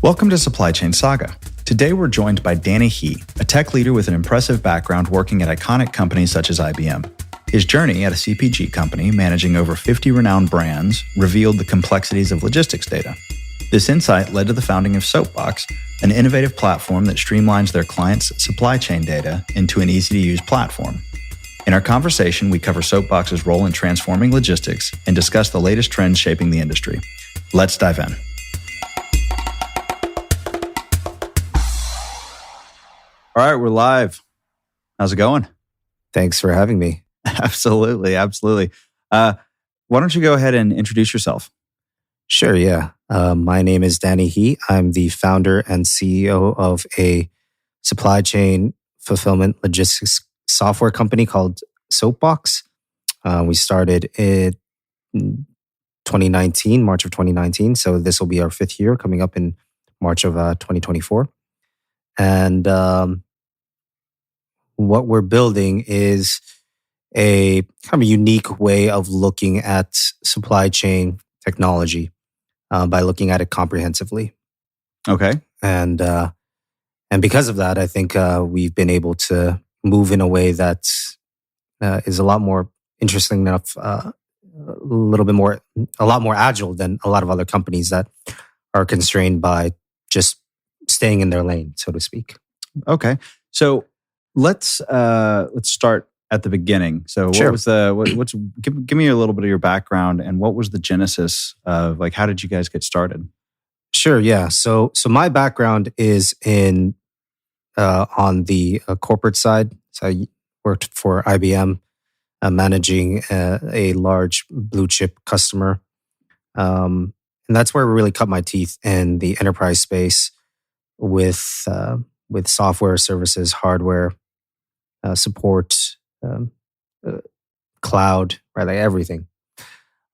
Welcome to Supply Chain Saga. Today we're joined by Danny He, a tech leader with an impressive background working at iconic companies such as IBM. His journey at a CPG company managing over 50 renowned brands revealed the complexities of logistics data. This insight led to the founding of Soapbox, an innovative platform that streamlines their clients' supply chain data into an easy-to-use platform. In our conversation, we cover Soapbox's role in transforming logistics and discuss the latest trends shaping the industry. Let's dive in. All right, we're live. How's it going? Thanks for having me. Absolutely. Why don't you go ahead and introduce yourself? Sure, yeah. My name is Danny He. I'm the founder and CEO of a supply chain fulfillment logistics software company called Soapbox. We started in 2019, March of 2019. So this will be our fifth year coming up in March of 2024. And what we're building is a kind of a unique way of looking at supply chain technology by looking at it comprehensively. Okay. And because of that, I think we've been able to move in a way that is a lot more interesting enough, a lot more agile than a lot of other companies that are constrained by just staying in their lane, so to speak. Okay. So let's start at the beginning. So Sure. what was give me a little bit of your background and what was the genesis of how did you guys get started? Sure, yeah. So my background is in on the corporate side. So I worked for IBM, managing a large blue chip customer, and that's where I really cut my teeth in the enterprise space with software, services, hardware, support, cloud, right? Like everything.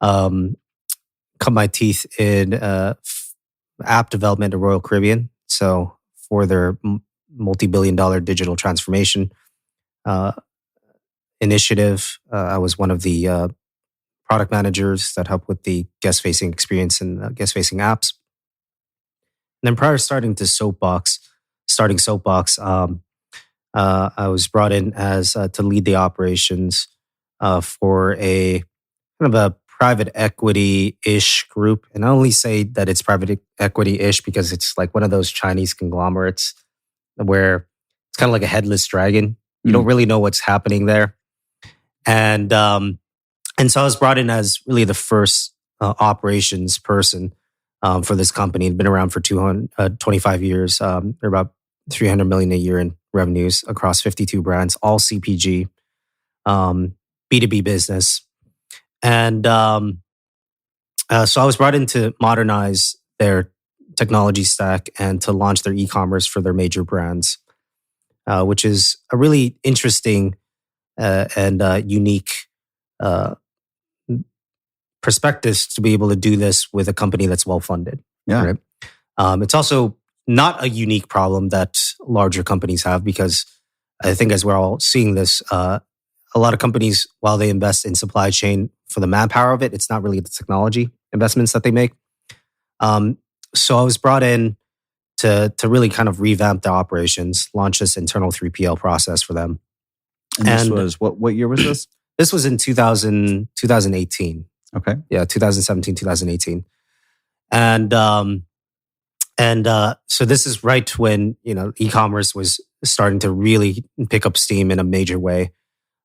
Cut my teeth in app development at Royal Caribbean. So for their multi-billion-dollar digital transformation initiative, I was one of the product managers that helped with the guest-facing experience and guest-facing apps. And then prior to starting Soapbox, I was brought in as to lead the operations for a kind of a private equity-ish group. And I only say that it's private equity-ish because it's like one of those Chinese conglomerates where it's kind of like a headless dragon. You don't really know what's happening there. And so I was brought in as really the first operations person for this company. It'd been around for 25 years. They're about $300 million a year in revenues across 52 brands, all CPG, B2B business. And so I was brought in to modernize their technology stack and to launch their e-commerce for their major brands, which is a really interesting and unique perspective to be able to do this with a company that's well-funded. Yeah. Right? It's also not a unique problem that larger companies have because I think as we're all seeing this, a lot of companies, while they invest in supply chain for the manpower of it, it's not really the technology investments that they make. So I was brought in to really kind of revamp the operations, launch this internal 3PL process for them. And this was, what year was this? This was in 2018. Okay. Yeah, 2017, 2018. And so this is right when, e-commerce was starting to really pick up steam in a major way.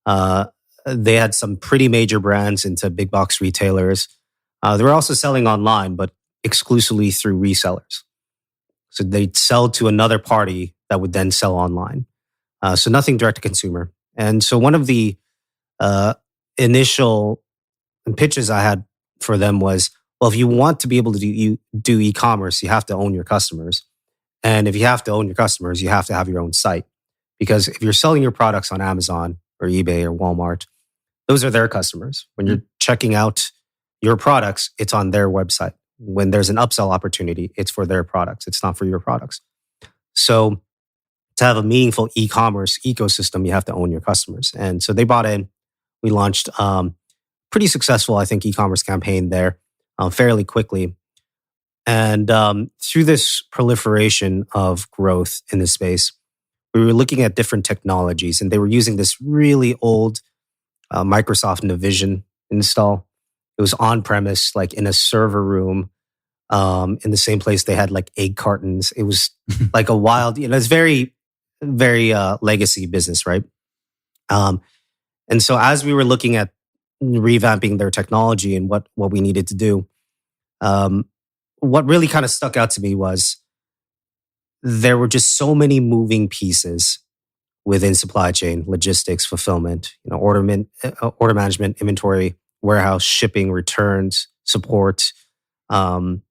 They had some pretty major brands into big box retailers. They were also selling online, but exclusively through resellers. So they'd sell to another party that would then sell online. So nothing direct to consumer. And so one of the initial pitches I had for them was, well, if you want to be able to do e-commerce, you have to own your customers. And if you have to own your customers, you have to have your own site. Because if you're selling your products on Amazon or eBay or Walmart, those are their customers. When you're checking out your products, it's on their website. When there's an upsell opportunity, it's for their products. It's not for your products. So to have a meaningful e-commerce ecosystem, you have to own your customers. And so they bought in. We launched pretty successful, I think, e-commerce campaign there fairly quickly. And through this proliferation of growth in this space, we were looking at different technologies, and they were using this really old Microsoft Navision install. It was on premise, like in a server room, in the same place they had like egg cartons. It was like a wild, it's very, very legacy business, right? And so as we were looking at revamping their technology and what we needed to do, what really kind of stuck out to me was there were just so many moving pieces within supply chain, logistics, fulfillment, order management, inventory, warehouse, shipping, returns, support, and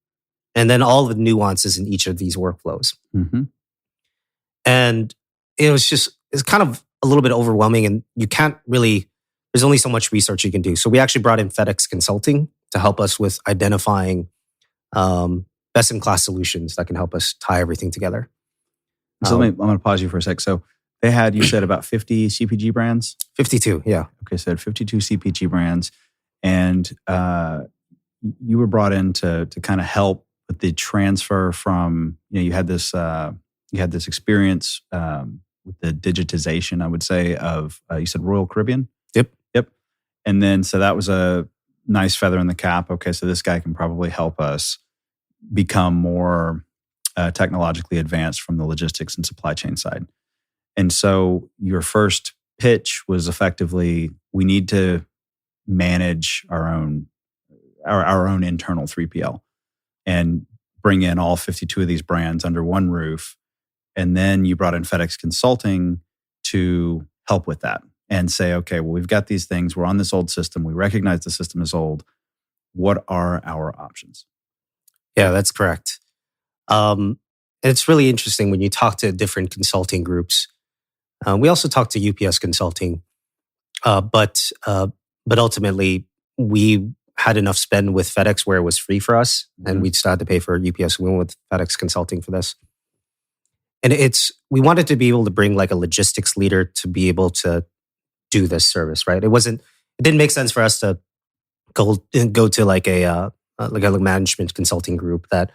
then all the nuances in each of these workflows. Mm-hmm. And it's kind of a little bit overwhelming, and you can't really, there's only so much research you can do. So we actually brought in FedEx Consulting to help us with identifying best-in-class solutions that can help us tie everything together. So I'm going to pause you for a sec. So they had, you said, about 50 CPG brands? 52, yeah. Okay, so 52 CPG brands. And you were brought in to kind of help with the transfer from, you had this experience with the digitization, I would say, of, you said Royal Caribbean? Yep. And then, so that was a nice feather in the cap. Okay, so this guy can probably help us become more technologically advanced from the logistics and supply chain side. And so your first pitch was effectively, we need to manage our own internal 3PL and bring in all 52 of these brands under one roof. And then you brought in FedEx Consulting to help with that and say, okay, well, we've got these things. We're on this old system. We recognize the system is old. What are our options? Yeah, that's correct. It's really interesting when you talk to different consulting groups. We also talked to UPS Consulting, but ultimately we had enough spend with FedEx where it was free for us, and we decided to pay for UPS. We went with FedEx Consulting for this, and we wanted to be able to bring like a logistics leader to be able to do this service, right? It didn't make sense for us to go to like a management consulting group that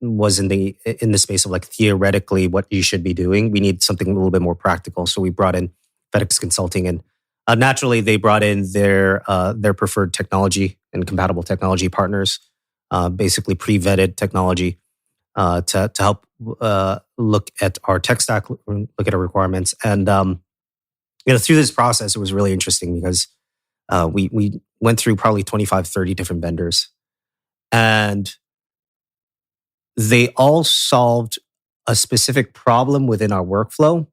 was in the space of like theoretically what you should be doing. We need something a little bit more practical. So we brought in FedEx Consulting, and naturally they brought in their preferred technology and compatible technology partners, basically pre-vetted technology to help look at our tech stack, look at our requirements. And through this process, it was really interesting because we went through probably 25, 30 different vendors, and they all solved a specific problem within our workflow.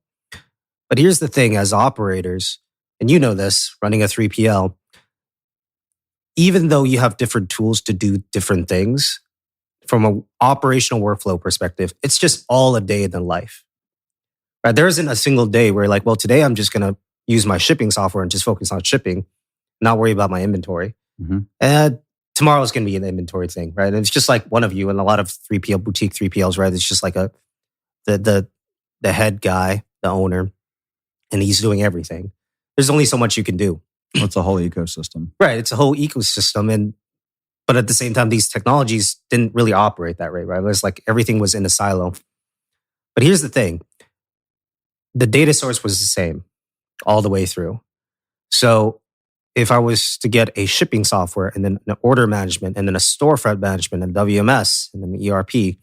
But here's the thing, as operators, and you know this, running a 3PL, even though you have different tools to do different things, from an operational workflow perspective, it's just all a day in the life. Right? There isn't a single day where like, well, today I'm just going to use my shipping software and just focus on shipping, not worry about my inventory. Mm-hmm. And tomorrow's going to be an inventory thing, right? And it's just like one of you and a lot of 3PL, boutique 3PLs, right? It's just like the head guy, the owner, and he's doing everything. There's only so much you can do. Well, it's a whole ecosystem. Right. It's a whole ecosystem. But at the same time, these technologies didn't really operate that way, right? It was like everything was in a silo. But here's the thing. The data source was the same all the way through. So if I was to get a shipping software and then an order management and then a storefront management and WMS and then the ERP,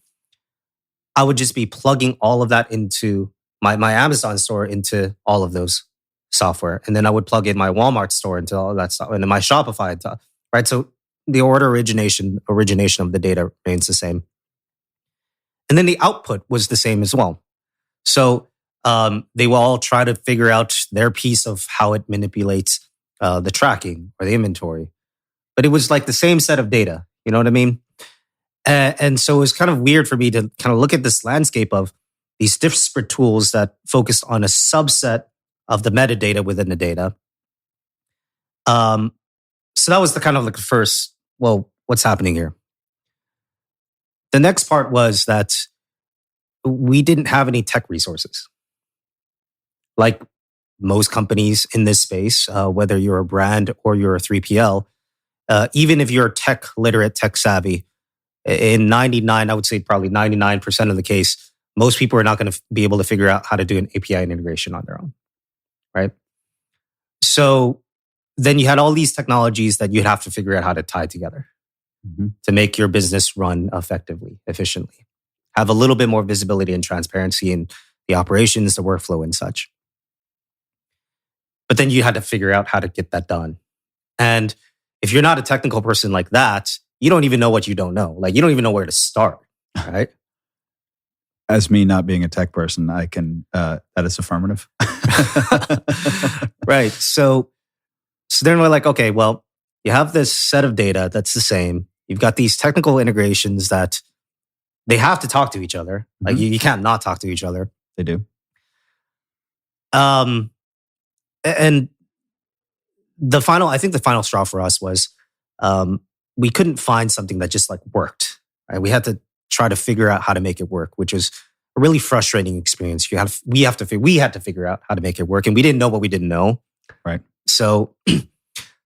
I would just be plugging all of that into my Amazon store into all of those software. And then I would plug in my Walmart store into all of that stuff and then my Shopify, right? So the order origination of the data remains the same. And then the output was the same as well. So they will all try to figure out their piece of how it manipulates the tracking or the inventory. But it was like the same set of data. You know what I mean? And so it was kind of weird for me to kind of look at this landscape of these disparate tools that focused on a subset of the metadata within the data. So that was the kind of like the first, well, what's happening here? The next part was that we didn't have any tech resources. Like most companies in this space, whether you're a brand or you're a 3PL, even if you're tech literate, tech savvy, In 99, I would say probably 99% of the case, most people are not going to be able to figure out how to do an API integration on their own, right? So then you had all these technologies that you'd have to figure out how to tie together to make your business run effectively, efficiently. Have a little bit more visibility and transparency in the operations, the workflow, and such. But then you had to figure out how to get that done. And if you're not a technical person like that, you don't even know what you don't know. Like, you don't even know where to start, right? As me not being a tech person, I can, that is affirmative. Right. So then we're like, okay, well, you have this set of data that's the same. You've got these technical integrations that they have to talk to each other. Like, you can't not talk to each other. They do. And I think the final straw for us was we couldn't find something that just like worked. Right? We had to try to figure out how to make it work, which was a really frustrating experience. We had to figure out how to make it work, and we didn't know what we didn't know. Right. So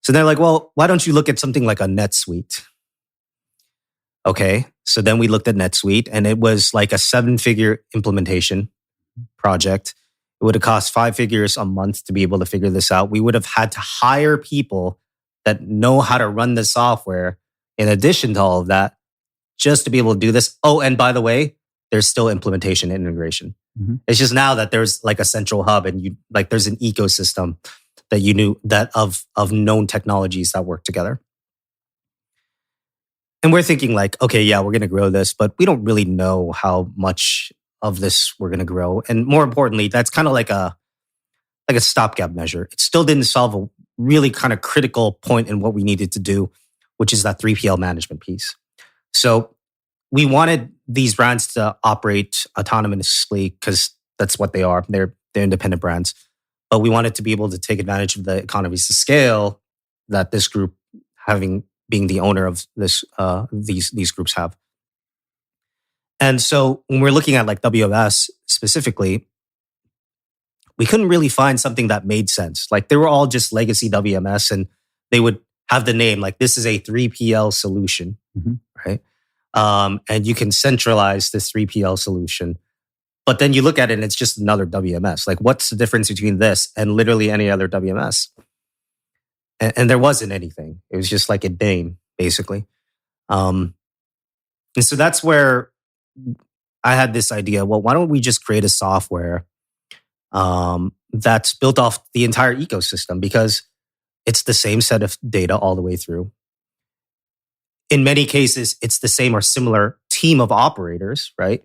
they're like, well, why don't you look at something like a NetSuite? Okay. So then we looked at NetSuite, and it was like a 7-figure implementation project. It would have cost 5 figures a month to be able to figure this out. We would have had to hire people that know how to run the software in addition to all of that, just to be able to do this. Oh, and by the way, there's still implementation and integration. It's just now that there's like a central hub, and there's an ecosystem that you knew that of known technologies that work together. And we're thinking like, okay, yeah, we're going to grow this, but we don't really know how much of this we're going to grow. And more importantly, that's kind of like a stopgap measure. It still didn't solve a really kind of critical point in what we needed to do, which is that 3PL management piece. So we wanted these brands to operate autonomously because that's what they are. They're independent brands. But we wanted to be able to take advantage of the economies of scale that this group, being the owner of these groups, have. And so when we're looking at like WMS specifically, we couldn't really find something that made sense. Like, they were all just legacy WMS, and they would have the name like, this is a 3PL solution, right? And you can centralize this 3PL solution. But then you look at it and it's just another WMS. Like, what's the difference between this and literally any other WMS? And there wasn't anything. It was just like a name, basically. And so that's where I had this idea. Well, why don't we just create a software that's built off the entire ecosystem, because it's the same set of data all the way through. In many cases, it's the same or similar team of operators, right?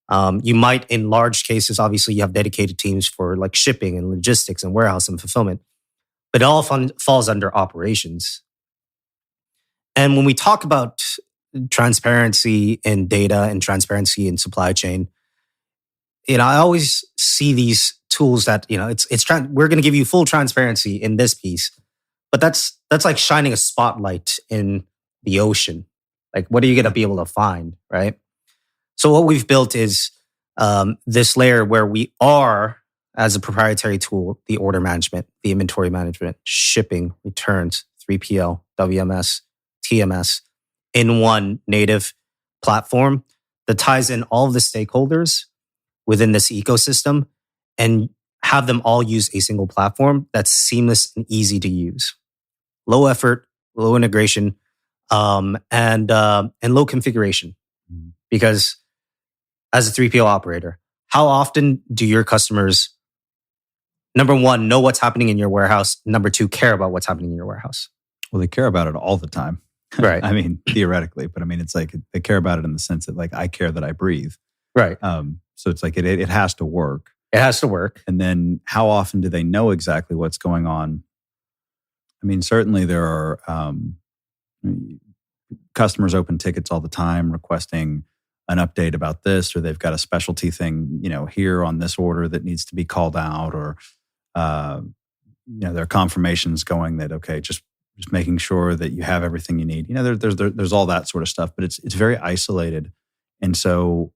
You might, in large cases, obviously you have dedicated teams for like shipping and logistics and warehouse and fulfillment, but it all falls under operations. And when we talk about transparency in data and transparency in supply chain, I always see these tools that, we're going to give you full transparency in this piece, but that's like shining a spotlight in the ocean. Like, what are you going to be able to find, right? So what we've built is this layer where we are, as a proprietary tool, the order management, the inventory management, shipping, returns, 3PL, WMS, TMS, in one native platform that ties in all of the stakeholders within this ecosystem and have them all use a single platform that's seamless and easy to use. Low effort, low integration, and low configuration. Because as a 3PL operator, how often do your customers, number one, know what's happening in your warehouse? Number two, care about what's happening in your warehouse? Well, they care about it all the time. Right. I mean, theoretically, but I mean, it's like they care about it in the sense that like, I care that I breathe. Right. So it's like it has to work. It has to work. And then how often do they know exactly what's going on? I mean, certainly there are customers open tickets all the time requesting an update about this, or they've got a specialty thing, here on this order that needs to be called out, or there are confirmations going that, okay, just making sure that you have everything you need. There's all that sort of stuff, but it's very isolated. And so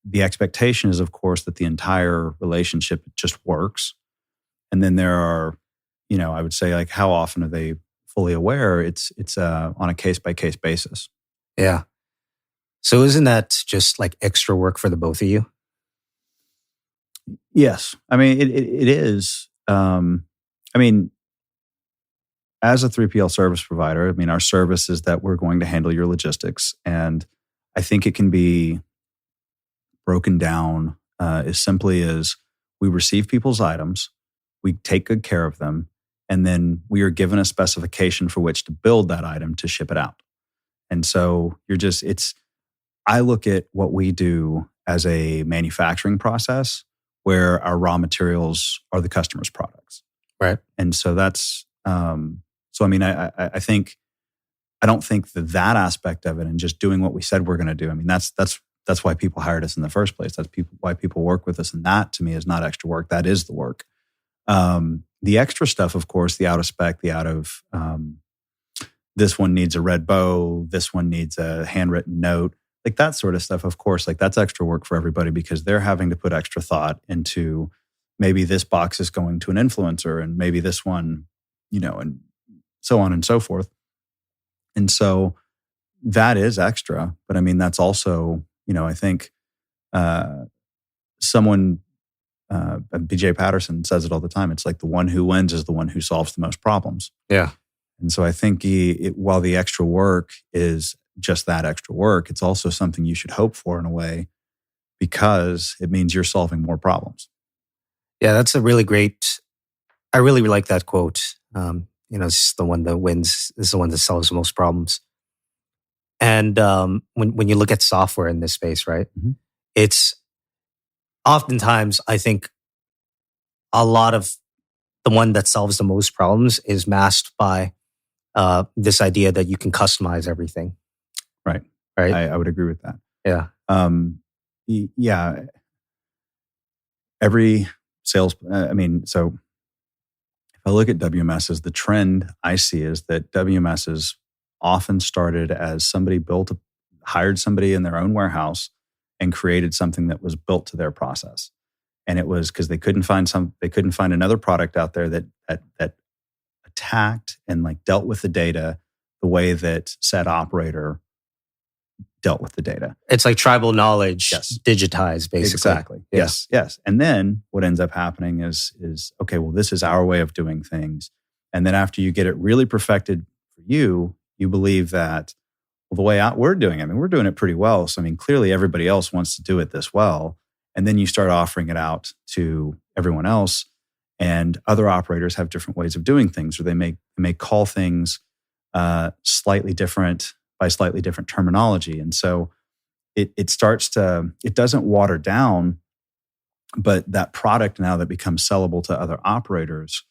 the expectation is, of course, that the entire relationship just works. And then there are, I would say, like, how often are they fully aware? It's on a case-by-case basis. Yeah. So isn't that just like extra work for the both of you? Yes. I mean, it is. I mean, as a 3PL service provider, I mean, our service is that we're going to handle your logistics. And I think it can be broken down as simply as we receive people's items, we take good care of them, and then we are given a specification for which to build that item to ship it out. And so I look at what we do as a manufacturing process where our raw materials are the customer's products. Right. And so I mean, I think, I don't think that aspect of it and just doing what we said we're going to do. I mean, that's why people hired us in the first place. That's why people work with us. And that to me is not extra work. That is the work. The extra stuff, of course, the out of spec, this one needs a red bow, this one needs a handwritten note, like that sort of stuff, of course, like that's extra work for everybody because they're having to put extra thought into maybe this box is going to an influencer and maybe this one, and so on and so forth. And so that is extra. But I mean, that's also, I think someone, BJ Patterson says it all the time. It's like the one who wins is the one who solves the most problems. Yeah. And so I think while the extra work is just that extra work, it's also something you should hope for in a way because it means you're solving more problems. Yeah, that's a really great, I really like that quote. It's the one that wins is the one that solves the most problems. And when you look at software in this space, right, mm-hmm. It's oftentimes, I think, a lot of the one that solves the most problems is masked by this idea that you can customize everything. Right. I would agree with that. Yeah. Yeah. Every sales, so if I look at WMSs, the trend I see is that WMSs often started as somebody hired somebody in their own warehouse and created something that was built to their process. And it was because they couldn't find another product out there that attacked and like dealt with the data the way that said operator dealt with the data. It's like tribal knowledge, yes. Digitized, basically. Exactly. Yeah. Yes. And then what ends up happening is okay, well, this is our way of doing things. And then after you get it really perfected for you believe that, well, the way we're doing it, I mean, we're doing it pretty well. So, I mean, clearly everybody else wants to do it this well. And then you start offering it out to everyone else. And other operators have different ways of doing things, or they may call things slightly different by slightly different terminology. And so it doesn't water down, but that product now that becomes sellable to other operators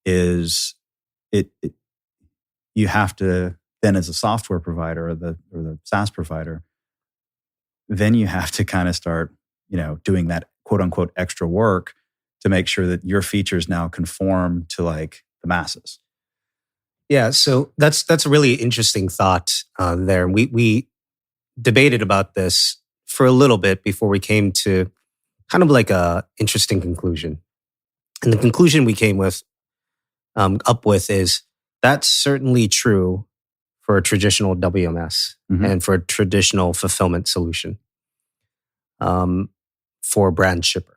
is you have to then as a software provider or the SaaS provider, then you have to kind of start, doing that quote unquote extra work to make sure that your features now conform to like the masses. Yeah, so that's a really interesting thought there. We debated about this for a little bit before we came to kind of like a interesting conclusion. And the conclusion we came up with is that's certainly true for a traditional WMS mm-hmm. and for a traditional fulfillment solution for a brand shipper.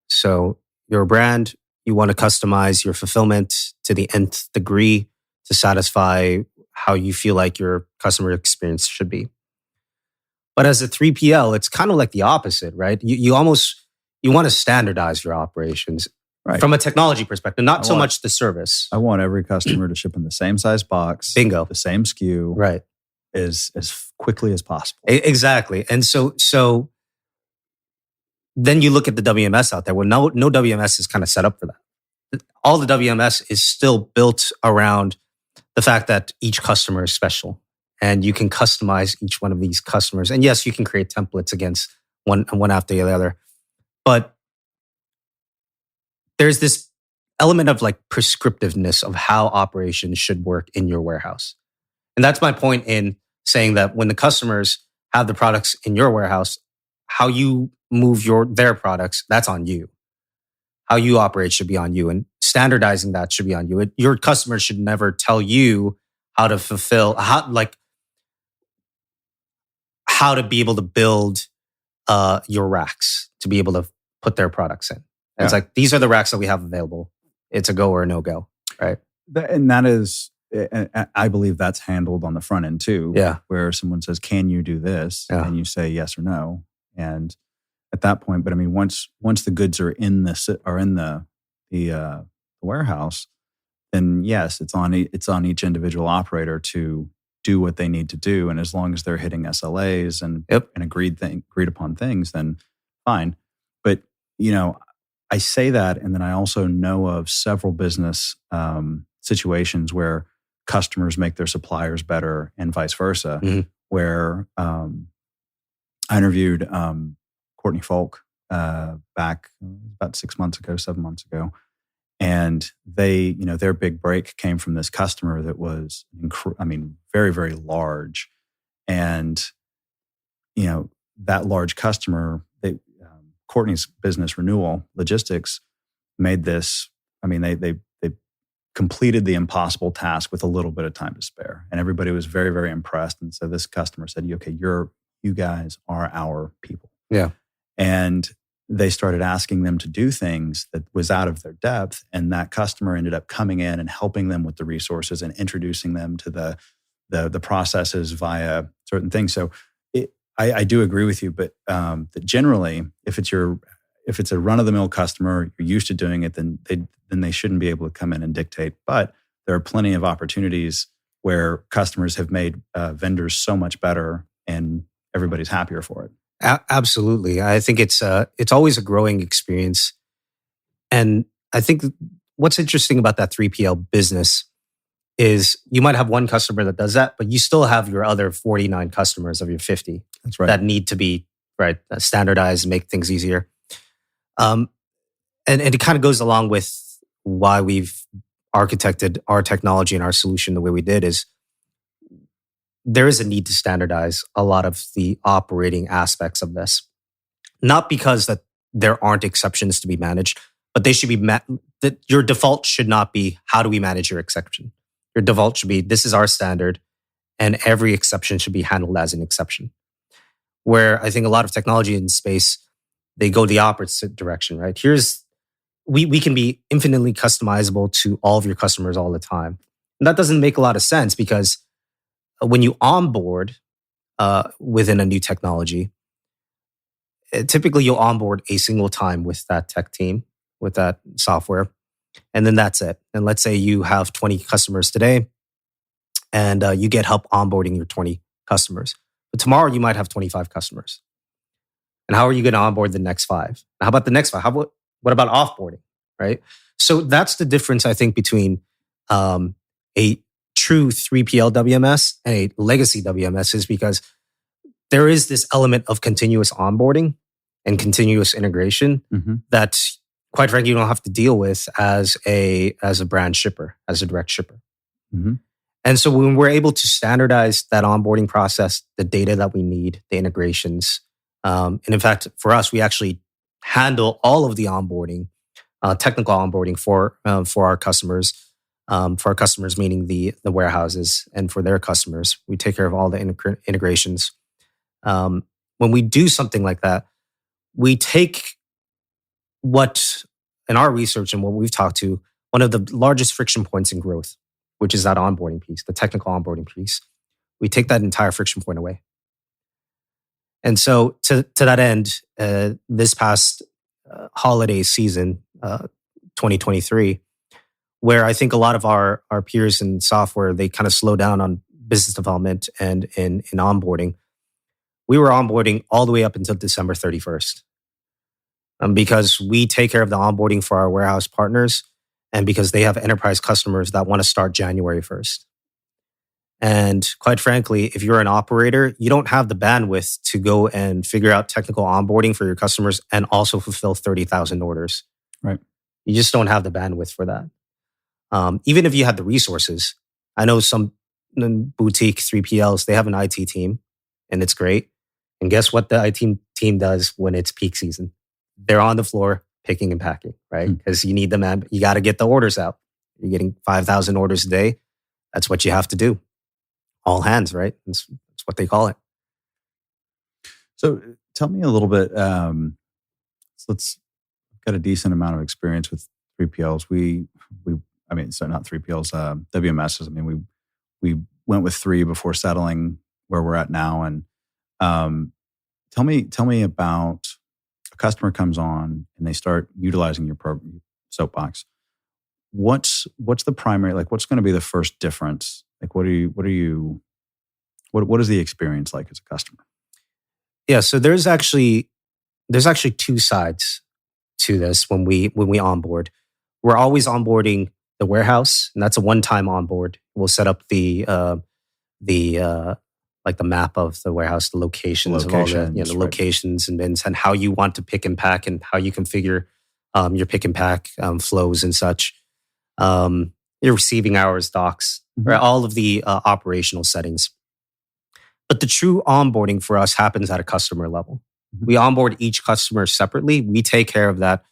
So you're a brand, you want to customize your fulfillment to the nth degree to satisfy how you feel like your customer experience should be. But as a 3PL, it's kind of like the opposite, right? You want to standardize your operations from a technology perspective, not so much the service. I want every customer to ship in the same size box, bingo, the same SKU, right, as quickly as possible. Exactly, and so then you look at the WMS out there. Well, no WMS is kind of set up for that. All the WMS is still built around the fact that each customer is special, and you can customize each one of these customers. And yes, you can create templates against one after the other, but there's this element of like prescriptiveness of how operations should work in your warehouse. And that's my point in saying that when the customers have the products in your warehouse, how you move their products, that's on you. How you operate should be on you. And standardizing that should be on you. Your customers should never tell you how to fulfill, how how to be able to build your racks to be able to put their products in. And it's like, these are the racks that we have available. It's a go or a no go, right? And that is, I believe that's handled on the front end too. Yeah. Where someone says, "Can you do this?" And you say yes or no. And at that point, but I mean, once the goods are in the warehouse, then yes, it's on each individual operator to do what they need to do. And as long as they're hitting SLAs and agreed upon things, then fine. But I say that, and then I also know of several business situations where customers make their suppliers better, and vice versa. Mm-hmm. Where I interviewed Courtney Folk back about 7 months ago, and they, their big break came from this customer that was, very, very large, and that large customer, Courtney's business renewal logistics made this. They completed the impossible task with a little bit of time to spare, and everybody was very, very impressed. And so this customer said, "Okay, you guys are our people." Yeah, and they started asking them to do things that was out of their depth, and that customer ended up coming in and helping them with the resources and introducing them to the processes via certain things. So I do agree with you, but that generally, if it's a run-of-the-mill customer, you're used to doing it, then they shouldn't be able to come in and dictate. But there are plenty of opportunities where customers have made vendors so much better, and everybody's happier for it. Absolutely. I think it's always a growing experience. And I think what's interesting about that 3PL business is you might have one customer that does that, but you still have your other 49 customers of your 50. That's right. That need to be standardized and make things easier. And it kind of goes along with why we've architected our technology and our solution the way we did is there is a need to standardize a lot of the operating aspects of this. Not because that there aren't exceptions to be managed, but they should be that your default should not be, how do we manage your exception? Your default should be, this is our standard, and every exception should be handled as an exception. Where I think a lot of technology in space, they go the opposite direction, right? We can be infinitely customizable to all of your customers all the time. And that doesn't make a lot of sense because when you onboard within a new technology, typically you'll onboard a single time with that tech team, with that software, and then that's it. And let's say you have 20 customers today, and you get help onboarding your 20 customers. But tomorrow you might have 25 customers. And how are you going to onboard the next 5? How about the next 5? What about offboarding, right? So that's the difference, I think, between a true 3PL WMS and a legacy WMS is because there is this element of continuous onboarding and continuous integration that, quite frankly, you don't have to deal with as a brand shipper, as a direct shipper. Mm-hmm. And so when we're able to standardize that onboarding process, the data that we need, the integrations, and in fact, for us, we actually handle all of the onboarding, technical onboarding for our customers. For our customers, meaning the warehouses, and for their customers, we take care of all the integrations. When we do something like that, we take what, in our research and what we've talked to, one of the largest friction points in growth, which is that onboarding piece, the technical onboarding piece. We take that entire friction point away. And so to that end, this past holiday season, 2023, where I think a lot of our peers in software, they kind of slow down on business development and in onboarding. We were onboarding all the way up until December 31st. Because we take care of the onboarding for our warehouse partners, and because they have enterprise customers that want to start January 1st. And quite frankly, if you're an operator, you don't have the bandwidth to go and figure out technical onboarding for your customers and also fulfill 30,000 orders. Right. You just don't have the bandwidth for that. Even if you had the resources, I know some boutique 3PLs, they have an IT team, and it's great. And guess what the IT team does when it's peak season? They're on the floor picking and packing, right? Because you need them. You got to get the orders out. You're getting 5,000 orders a day. That's what you have to do. All hands, right? That's what they call it. So tell me a little bit. So let's got a decent amount of experience with 3PLs. I mean, so not 3PLs, WMSs. I mean, we went with 3 before settling where we're at now. And tell me about a customer comes on and they start utilizing your program, Soapbox. What's the primary, like, what's going to be the first difference? Like, what is the experience like as a customer? Yeah, so there's actually 2 sides to this when we onboard. We're always onboarding the warehouse, and that's a one-time onboard. We'll set up the like the map of the warehouse, the locations of all the locations and bins, and how you want to pick and pack, and how you configure your pick and pack flows and such. Your receiving hours, docks, right? All of the operational settings. But the true onboarding for us happens at a customer level. We onboard each customer separately. We take care of that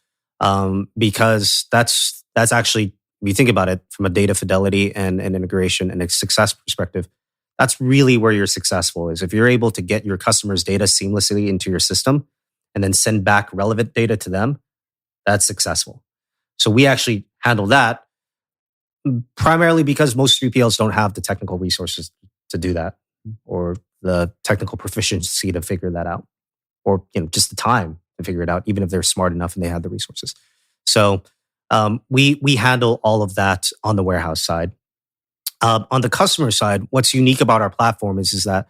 because that's actually, if you think about it from a data fidelity and integration and a success perspective, that's really where you're successful, is if you're able to get your customers' data seamlessly into your system and then send back relevant data to them, that's successful. So we actually handle that primarily because most 3PLs don't have the technical resources to do that, or the technical proficiency to figure that out, or just the time to figure it out, even if they're smart enough and they have the resources. So we handle all of that on the warehouse side. On the customer side, what's unique about our platform is that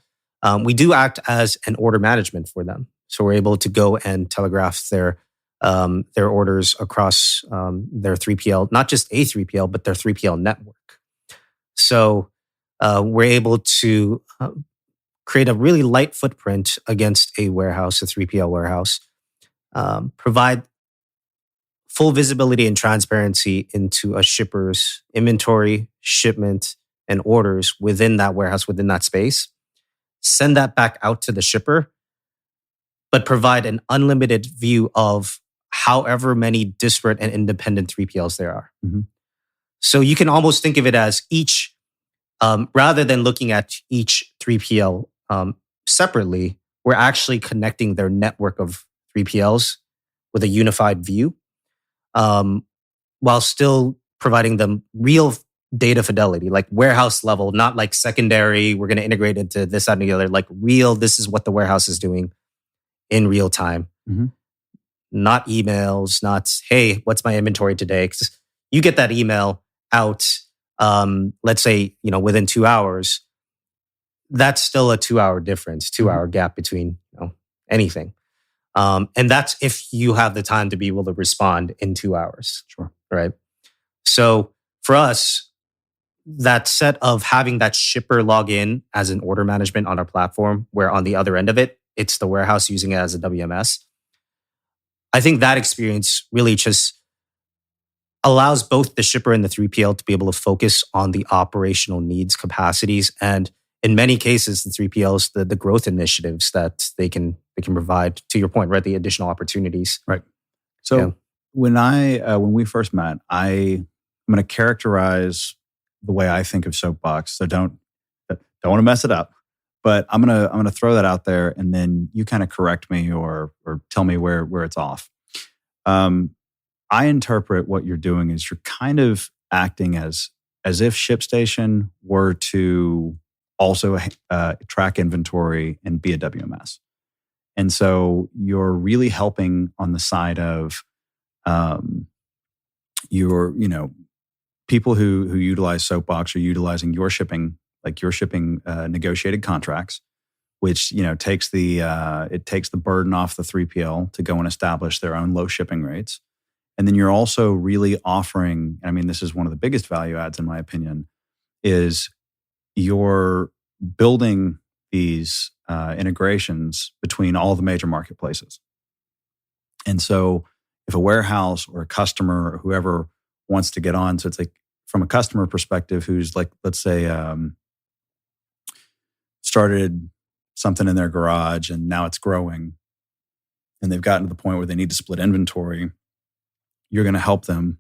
we do act as an order management for them. So we're able to go and telegraph their orders across their 3PL, not just a 3PL, but their 3PL network. So we're able to create a really light footprint against a warehouse, a 3PL warehouse, provide full visibility and transparency into a shipper's inventory, shipment, and orders within that warehouse, within that space, send that back out to the shipper, but provide an unlimited view of however many disparate and independent 3PLs there are. So you can almost think of it as each, rather than looking at each 3PL separately, we're actually connecting their network of 3PLs with a unified view, while still providing them real data fidelity, like warehouse level, not like secondary, we're going to integrate into this, that, and the other, like real, this is what the warehouse is doing in real time. Not emails, not, hey, what's my inventory today? Because you get that email out, let's say, within 2 hours, that's still a 2-hour difference, 2-hour gap between anything. And that's if you have the time to be able to respond in 2 hours. Sure. Right. So for us, that set of having that shipper log in as an order management on our platform, where on the other end of it, it's the warehouse using it as a WMS. I think that experience really just allows both the shipper and the 3PL to be able to focus on the operational needs, capacities, and in many cases, the 3PLs, the growth initiatives that they can provide, to your point, right? The additional opportunities. Right. So when we first met, I'm going to characterize the way I think of Soapbox. So don't want to mess it up, but I'm going to throw that out there, and then you kind of correct me or tell me where it's off. I interpret what you're doing is you're kind of acting as if ShipStation were to also track inventory and be a WMS. And so you're really helping on the side of your, people who utilize Soapbox are utilizing your shipping, negotiated contracts, which takes the burden off the 3PL to go and establish their own low shipping rates. And then you're also really offering, I mean, this is one of the biggest value adds in my opinion, is you're building these integrations between all the major marketplaces. And so if a warehouse or a customer or whoever wants to get on, so it's like from a customer perspective who's like, let's say, started something in their garage and now it's growing and they've gotten to the point where they need to split inventory, you're going to help them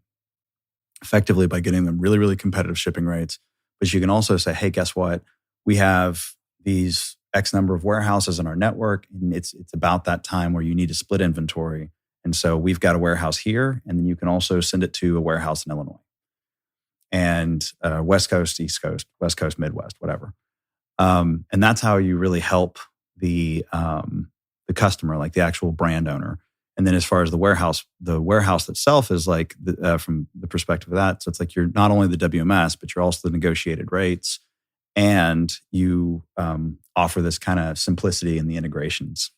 effectively by getting them really, really competitive shipping rates. But you can also say, hey, guess what? We have these X number of warehouses in our network, and it's about that time where you need to split inventory. And so we've got a warehouse here, and then you can also send it to a warehouse in Illinois. And West Coast, East Coast, West Coast, Midwest, whatever. And that's how you really help the customer, like the actual brand owner. And then as far as the warehouse itself is like from the perspective of that. So it's like you're not only the WMS, but you're also the negotiated rates, and you offer this kind of simplicity in the integrations.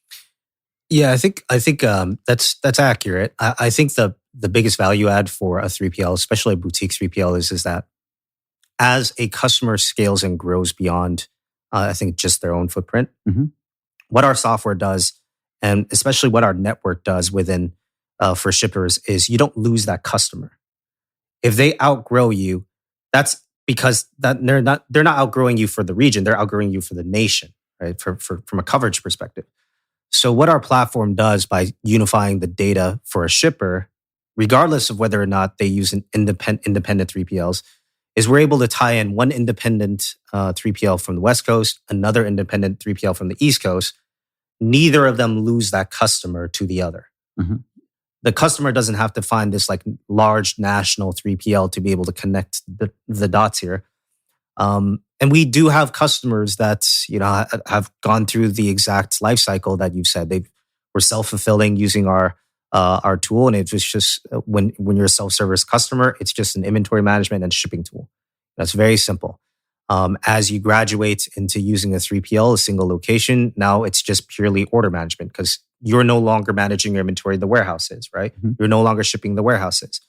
Yeah, I think that's accurate. I think the biggest value add for a 3PL, especially a boutique 3PL, is that as a customer scales and grows beyond, I think, just their own footprint, what our software does, and especially what our network does within for shippers, is you don't lose that customer. If they outgrow you, that's because that they're not outgrowing you for the region; they're outgrowing you for the nation, right? From a coverage perspective. So what our platform does by unifying the data for a shipper, regardless of whether or not they use an independent 3PLs, is we're able to tie in one independent 3PL from the West Coast, another independent 3PL from the East Coast. Neither of them lose that customer to the other. The customer doesn't have to find this like large national 3PL to be able to connect the dots here. And we do have customers that, have gone through the exact life cycle that you've said. We're self-fulfilling using our tool, and it was just when you're a self-service customer, it's just an inventory management and shipping tool. That's very simple. As you graduate into using a 3PL, a single location, now it's just purely order management because you're no longer managing your inventory. The warehouse is, right? You're no longer shipping the warehouses.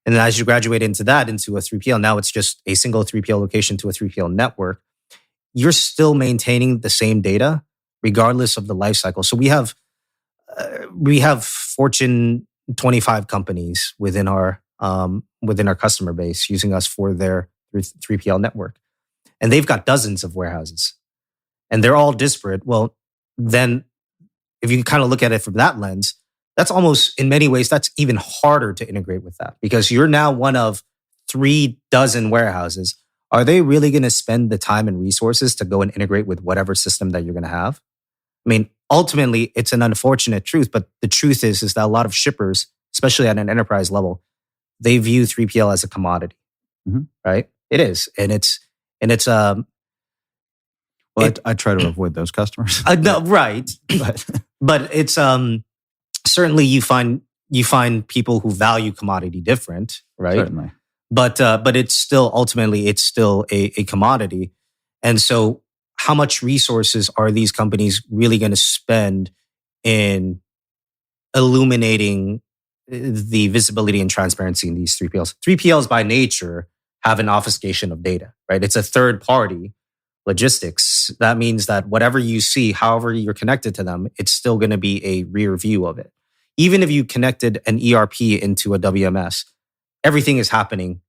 And then as you graduate into a 3PL, now it's just a single 3PL location to a 3PL network. You're still maintaining the same data regardless of the life cycle. So we have Fortune 25 companies within our customer base using us for their 3PL network. And they've got dozens of warehouses. And they're all disparate. Well, then if you kind of look at it from that lens, that's almost, in many ways, that's even harder to integrate with that because you're now one of 3 dozen warehouses. Are they really going to spend the time and resources to go and integrate with whatever system that you're going to have? I mean, ultimately, it's an unfortunate truth, but the truth is that a lot of shippers, especially at an enterprise level, they view 3PL as a commodity, right? It is, and it's. Well, I try to avoid those customers. No, right, but it's certainly you find people who value commodity different, right? Certainly, but it's still ultimately a commodity, and so how much resources are these companies really going to spend in illuminating the visibility and transparency in these 3PLs? 3PLs by nature have an obfuscation of data, right? It's a third party logistics. That means that whatever you see, however you're connected to them, it's still going to be a rear view of it. Even if you connected an ERP into a WMS, everything is happening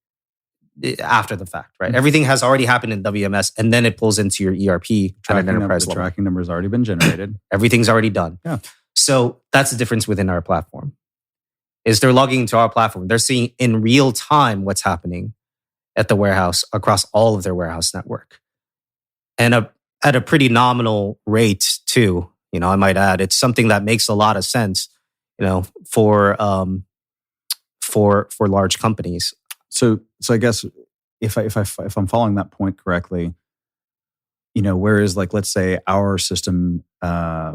after the fact, right? Everything has already happened in WMS, and then it pulls into your ERP at an enterprise level. The tracking number has already been generated. Everything's already done. Yeah. So that's the difference within our platform. Is they're logging into our platform. They're seeing in real time what's happening at the warehouse across all of their warehouse network. And at a pretty nominal rate too, I might add. It's something that makes a lot of sense, for large companies. So I guess if I'm following that point correctly, whereas like let's say our system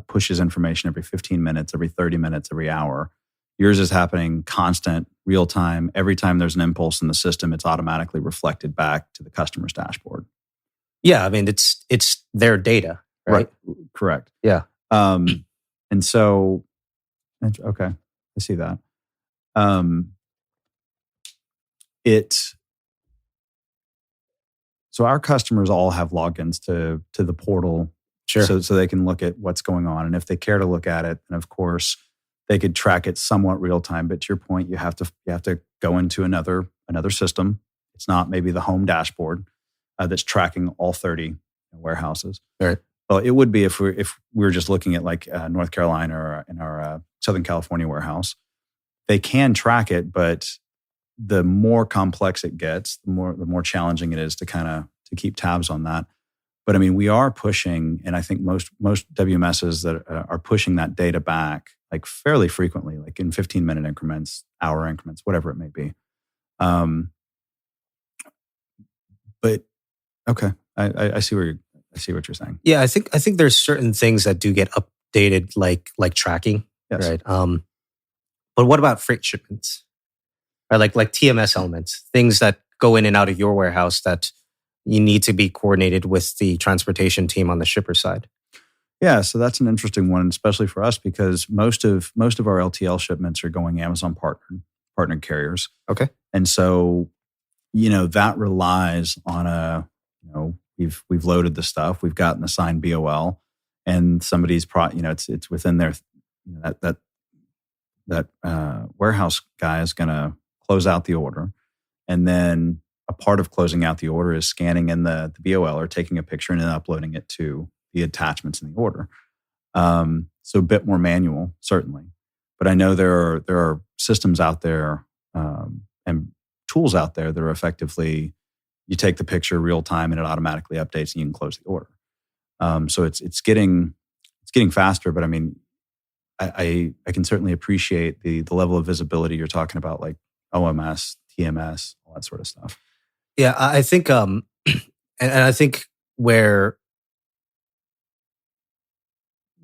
pushes information every 15 minutes, every 30 minutes, every hour, yours is happening constant, real time. Every time there's an impulse in the system, it's automatically reflected back to the customer's dashboard. Yeah, I mean it's their data, right? Correct. Yeah. And so, okay, I see that. So our customers all have logins to the portal, sure, so they can look at what's going on, and if they care to look at it, and of course they could track it somewhat real time. But to your point, you have to go into another system. It's not maybe the home dashboard that's tracking all 30 warehouses. Right. Well, it would be if we were just looking at like North Carolina or in our Southern California warehouse. They can track it, but the more complex it gets, the more challenging it is to keep tabs on that. But I mean, we are pushing, and I think most WMSs that are pushing that data back like fairly frequently, like in 15-minute increments, hour increments, whatever it may be. But okay, I see I see what you're saying. Yeah, I think there's certain things that do get updated, like tracking, Yes. right? But what about freight shipments? Right, like TMS elements, things that go in and out of your warehouse that you need to be coordinated with the transportation team on the shipper side. Yeah, so that's an interesting one, especially for us because most of our LTL shipments are going Amazon partnered carriers. Okay, and so that relies on we've loaded the stuff, we've got an assigned BOL, and somebody's it's within their that warehouse guy is going to close out the order, and then a part of closing out the order is scanning in the BOL or taking a picture and then uploading it to the attachments in the order. So a bit more manual, certainly. But I know there are systems out there and tools out there that are effectively, you take the picture real time and it automatically updates and you can close the order. So it's getting faster. But I mean, I can certainly appreciate the level of visibility you're talking about, like OMS, TMS, all that sort of stuff. Yeah, I think, and I think where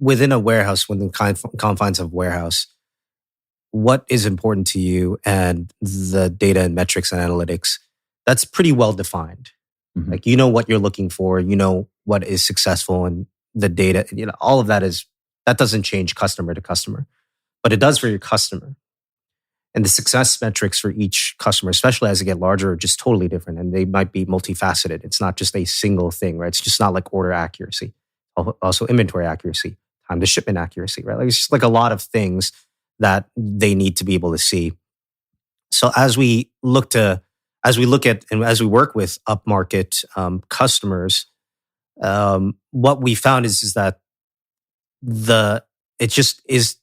within a warehouse, within the confines of warehouse, what is important to you and the data and metrics and analytics, that's pretty well defined. Mm-hmm. Like, what you're looking for, what is successful, and the data, all of that doesn't change customer to customer, but it does for your customer. And the success metrics for each customer, especially as they get larger, are just totally different. And they might be multifaceted. It's not just a single thing, right? It's just not like order accuracy, also inventory accuracy, time to shipment accuracy, right? Like it's just like a lot of things that they need to be able to see. So as we look at and as we work with upmarket customers, what we found is that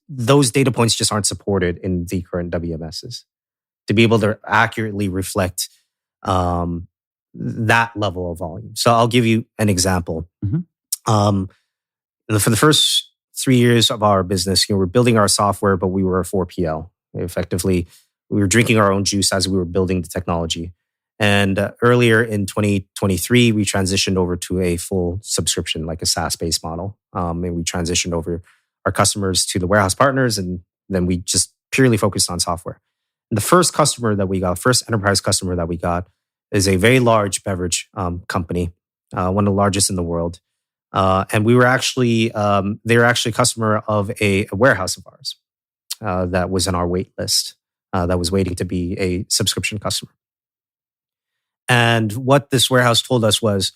those data points just aren't supported in the current WMSs to be able to accurately reflect that level of volume. So I'll give you an example. Mm-hmm. For the first 3 years of our business, we're building our software, but we were a 4PL. Effectively, we were drinking our own juice as we were building the technology. And earlier in 2023, we transitioned over to a full subscription, like a SaaS-based model. And we transitioned over our customers to the warehouse partners, and then we just purely focused on software. And the first enterprise customer that we got is a very large beverage company, one of the largest in the world. And we were actually, they were actually a customer of a warehouse of ours that was on our wait list, that was waiting to be a subscription customer. And what this warehouse told us was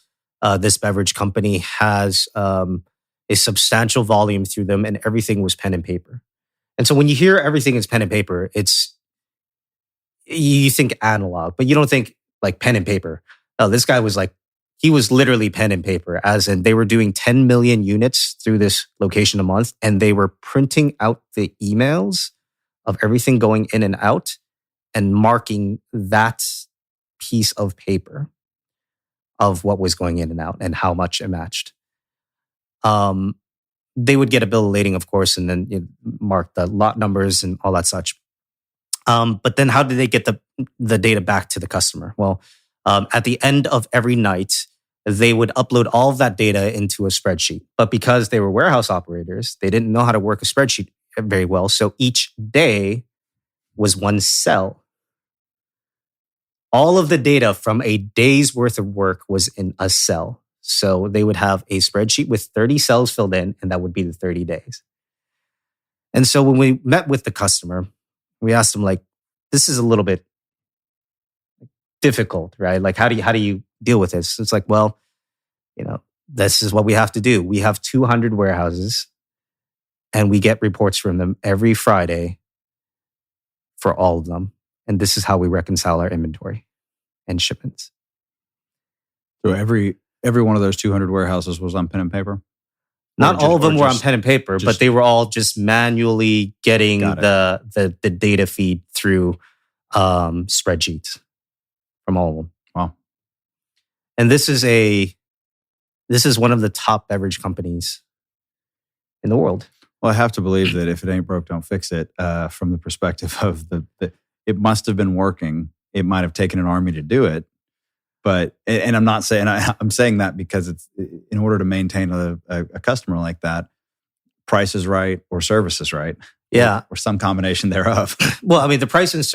this beverage company has a substantial volume through them, and everything was pen and paper. And so when you hear everything is pen and paper, you think analog, but you don't think like pen and paper. Oh, this guy was he was literally pen and paper, as in they were doing 10 million units through this location a month, and they were printing out the emails of everything going in and out and marking that piece of paper of what was going in and out and how much it matched. They would get a bill of lading, of course, and then mark the lot numbers and all that such. But then how did they get the data back to the customer? Well, at the end of every night, they would upload all of that data into a spreadsheet. But because they were warehouse operators, they didn't know how to work a spreadsheet very well. So each day was one cell. All of the data from a day's worth of work was in a cell. So they would have a spreadsheet with 30 cells filled in, and that would be the 30 days. And so when we met with the customer, we asked them, this is a little bit difficult, right? Like, how do you deal with this? It's like, well, this is what we have to do. We have 200 warehouses, and we get reports from them every Friday for all of them. And this is how we reconcile our inventory and shipments. So every one of those 200 warehouses was on pen and paper? Not all of them were on pen and paper, but they were all just manually getting the data feed through spreadsheets from all of them. Wow. And this is a this is one of the top beverage companies in the world. Well, I have to believe that if it ain't broke, don't fix it. From the perspective of it must have been working. It might have taken an army to do it, but and I'm not saying I'm saying that because it's in order to maintain a customer like that, price is right or service is right. Yeah, or some combination thereof. Well, I mean, the price was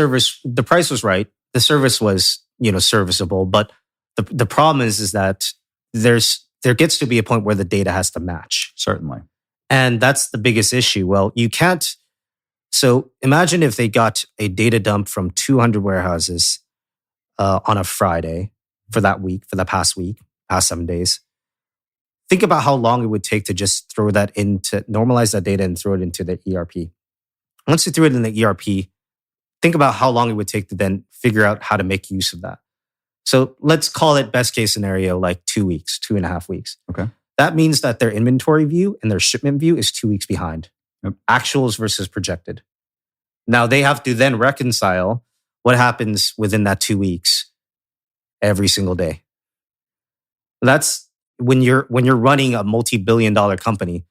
right. The service was serviceable, but the problem is that there gets to be a point where the data has to match. Certainly. And that's the biggest issue. Well, you can't. So imagine if they got a data dump from 200 warehouses on a Friday for that week, for the past 7 days. Think about how long it would take to just normalize that data and throw it into the ERP. Once you threw it in the ERP, think about how long it would take to then figure out how to make use of that. So let's call it best case scenario, like 2 weeks, 2.5 weeks. Okay. That means that their inventory view and their shipment view is 2 weeks behind. Yep. Actuals versus projected. Now they have to then reconcile what happens within that 2 weeks every single day. That's when you're running a multi-billion-dollar company.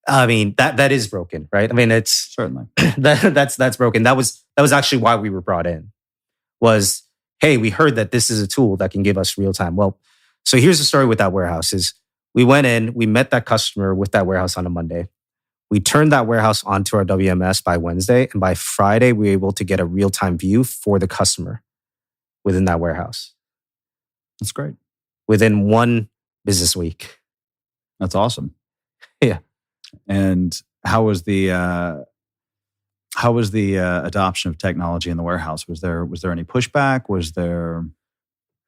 I mean, that is broken, right? I mean, it's certainly that's broken. That was actually why we were brought in. Was, hey, we heard that this is a tool that can give us real time. Well, so here's the story with that warehouse is we went in, we met that customer with that warehouse on a Monday. We turned that warehouse onto our WMS by Wednesday. And by Friday, we were able to get a real-time view for the customer within that warehouse. That's great. Within 1 business week. That's awesome. Yeah. And how was the adoption of technology in the warehouse? Was there any pushback? Was there?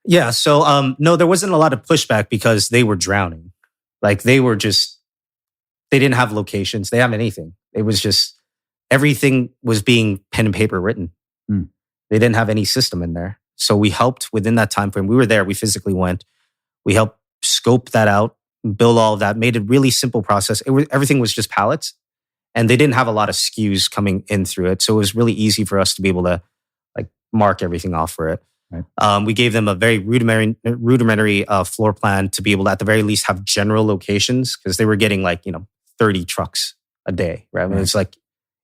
Yeah. So no, there wasn't a lot of pushback because they were drowning. Like they didn't have locations. They didn't have anything. It was just everything was being pen and paper written. Mm. They didn't have any system in there. So we helped within that time frame. We were there. We physically went. We helped scope that out, build all of that, made a really simple process. Everything was just pallets. And they didn't have a lot of SKUs coming in through it. So it was really easy for us to be able to like mark everything off for it. Right. We gave them a very rudimentary floor plan to be able to, at the very least, have general locations because they were getting 30 trucks a day. Right? I mean, it's like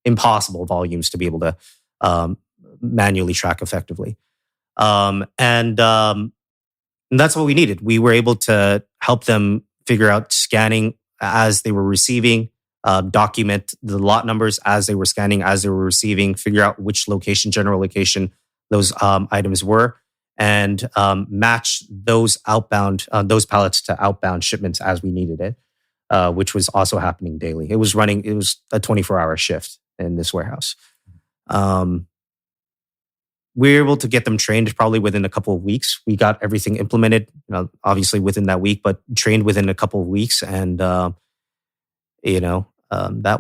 impossible volumes to be able to manually track effectively. And that's what we needed. We were able to help them figure out scanning as they were receiving, document the lot numbers as they were scanning, as they were receiving, figure out which general location those items were, and match those pallets to outbound shipments as we needed it, which was also happening daily. It was a 24-hour shift in this warehouse. We were able to get them trained probably within a couple of weeks. We got everything implemented, obviously within that week, but trained within a couple of weeks. And, that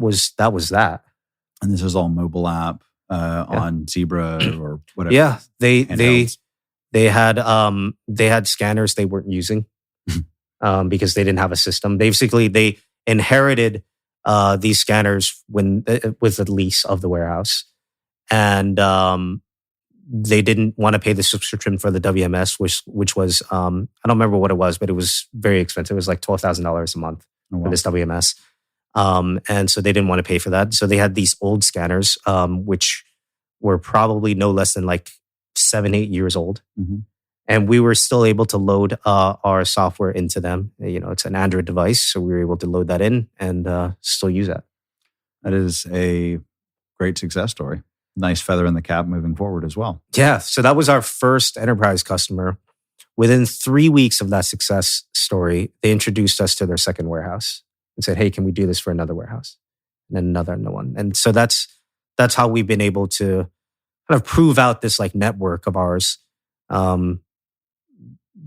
was that. And this is all mobile app on Zebra or whatever. Yeah, they had scanners they weren't using because they didn't have a system. Basically, they inherited these scanners with the lease of the warehouse. And they didn't want to pay the subscription for the WMS, which was, I don't remember what it was, but it was very expensive. It was like $12,000 a month for this WMS. And so they didn't want to pay for that. So they had these old scanners, which were probably no less than 7-8 years old. Mm-hmm. And we were still able to load our software into them. It's an Android device. So we were able to load that in and still use that. That is a great success story. Nice feather in the cap moving forward as well. Yeah. So that was our first enterprise customer. Within 3 weeks of that success story, they introduced us to their second warehouse and said, hey, can we do this for another warehouse? And then another one. And so that's how we've been able to kind of prove out this network of ours.